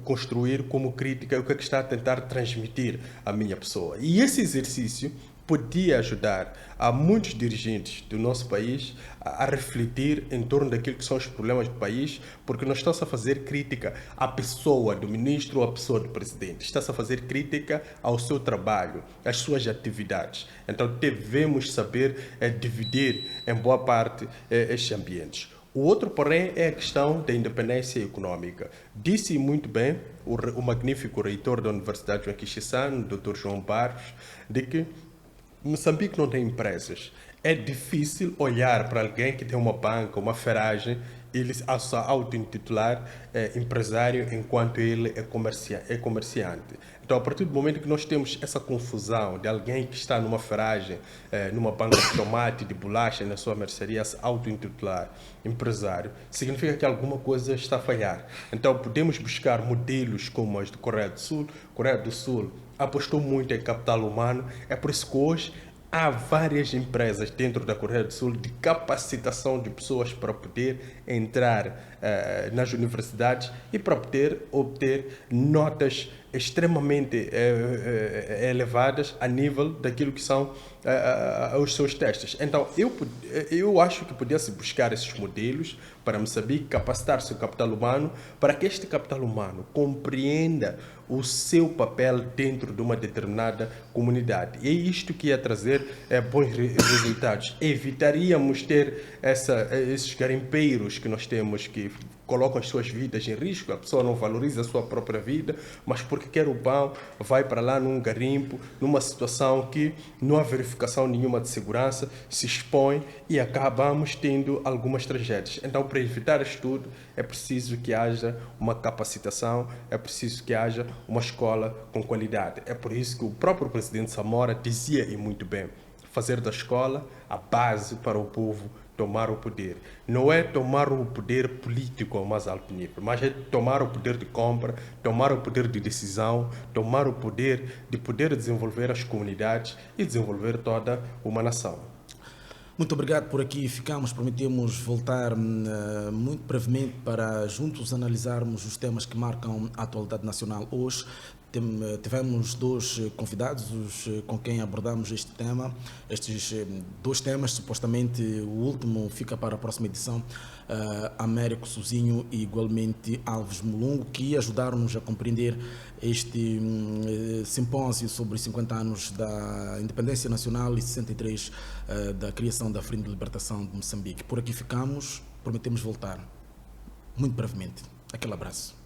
construir como crítica, o que é que está a tentar transmitir à minha pessoa. E esse exercício podia ajudar a muitos dirigentes do nosso país a refletir em torno daquilo que são os problemas do país, porque não está-se a fazer crítica à pessoa do ministro ou à pessoa do presidente, está-se a fazer crítica ao seu trabalho, às suas atividades. Então devemos saber dividir em boa parte estes ambientes. O outro, porém, é a questão da independência econômica. Disse muito bem o magnífico reitor da Universidade Joaquim Chissano, Dr. João Barros, de que Moçambique não tem empresas. É difícil olhar para alguém que tem uma banca, uma ferragem, ele a se auto-intitular empresário enquanto ele é comerciante. Então, a partir do momento que nós temos essa confusão de alguém que está numa ferragem, numa banca de tomate, de bolacha, na sua mercearia, se auto-intitular empresário, significa que alguma coisa está a falhar. Então, podemos buscar modelos como as do Coreia do Sul. Coreia do Sul apostou muito em capital humano, é por isso que hoje há várias empresas dentro da Coreia do Sul de capacitação de pessoas para poder entrar nas universidades e para poder obter notas extremamente elevadas a nível daquilo que são os seus testes. Então, eu acho que podia-se buscar esses modelos para Moçambique, capacitar seu capital humano, para que este capital humano compreenda o seu papel dentro de uma determinada comunidade. E é isto que ia trazer bons resultados. Evitaríamos ter esses garimpeiros que nós temos que colocam as suas vidas em risco, a pessoa não valoriza a sua própria vida, mas porque quer o pão, vai para lá num garimpo, numa situação que não há verificação nenhuma de segurança, se expõe e acabamos tendo algumas tragédias. Então, para evitar isto tudo, é preciso que haja uma capacitação, é preciso que haja uma escola com qualidade. É por isso que o próprio presidente Samora dizia, e muito bem, fazer da escola a base para o povo tomar o poder. Não é tomar o poder político ao mais alto nível, mas é tomar o poder de compra, tomar o poder de decisão, tomar o poder de poder desenvolver as comunidades e desenvolver toda uma nação. Muito obrigado por aqui. Ficamos, prometemos voltar muito brevemente para juntos analisarmos os temas que marcam a atualidade nacional hoje. Tivemos dois convidados com quem abordamos este tema, estes dois temas, supostamente o último fica para a próxima edição, Américo Sozinho e igualmente Alves Mulungo, que ajudaram-nos a compreender este simpósio sobre os 50 anos da independência nacional e 63 da criação da Frente de Libertação de Moçambique. Por aqui ficamos, prometemos voltar muito brevemente. Aquele abraço.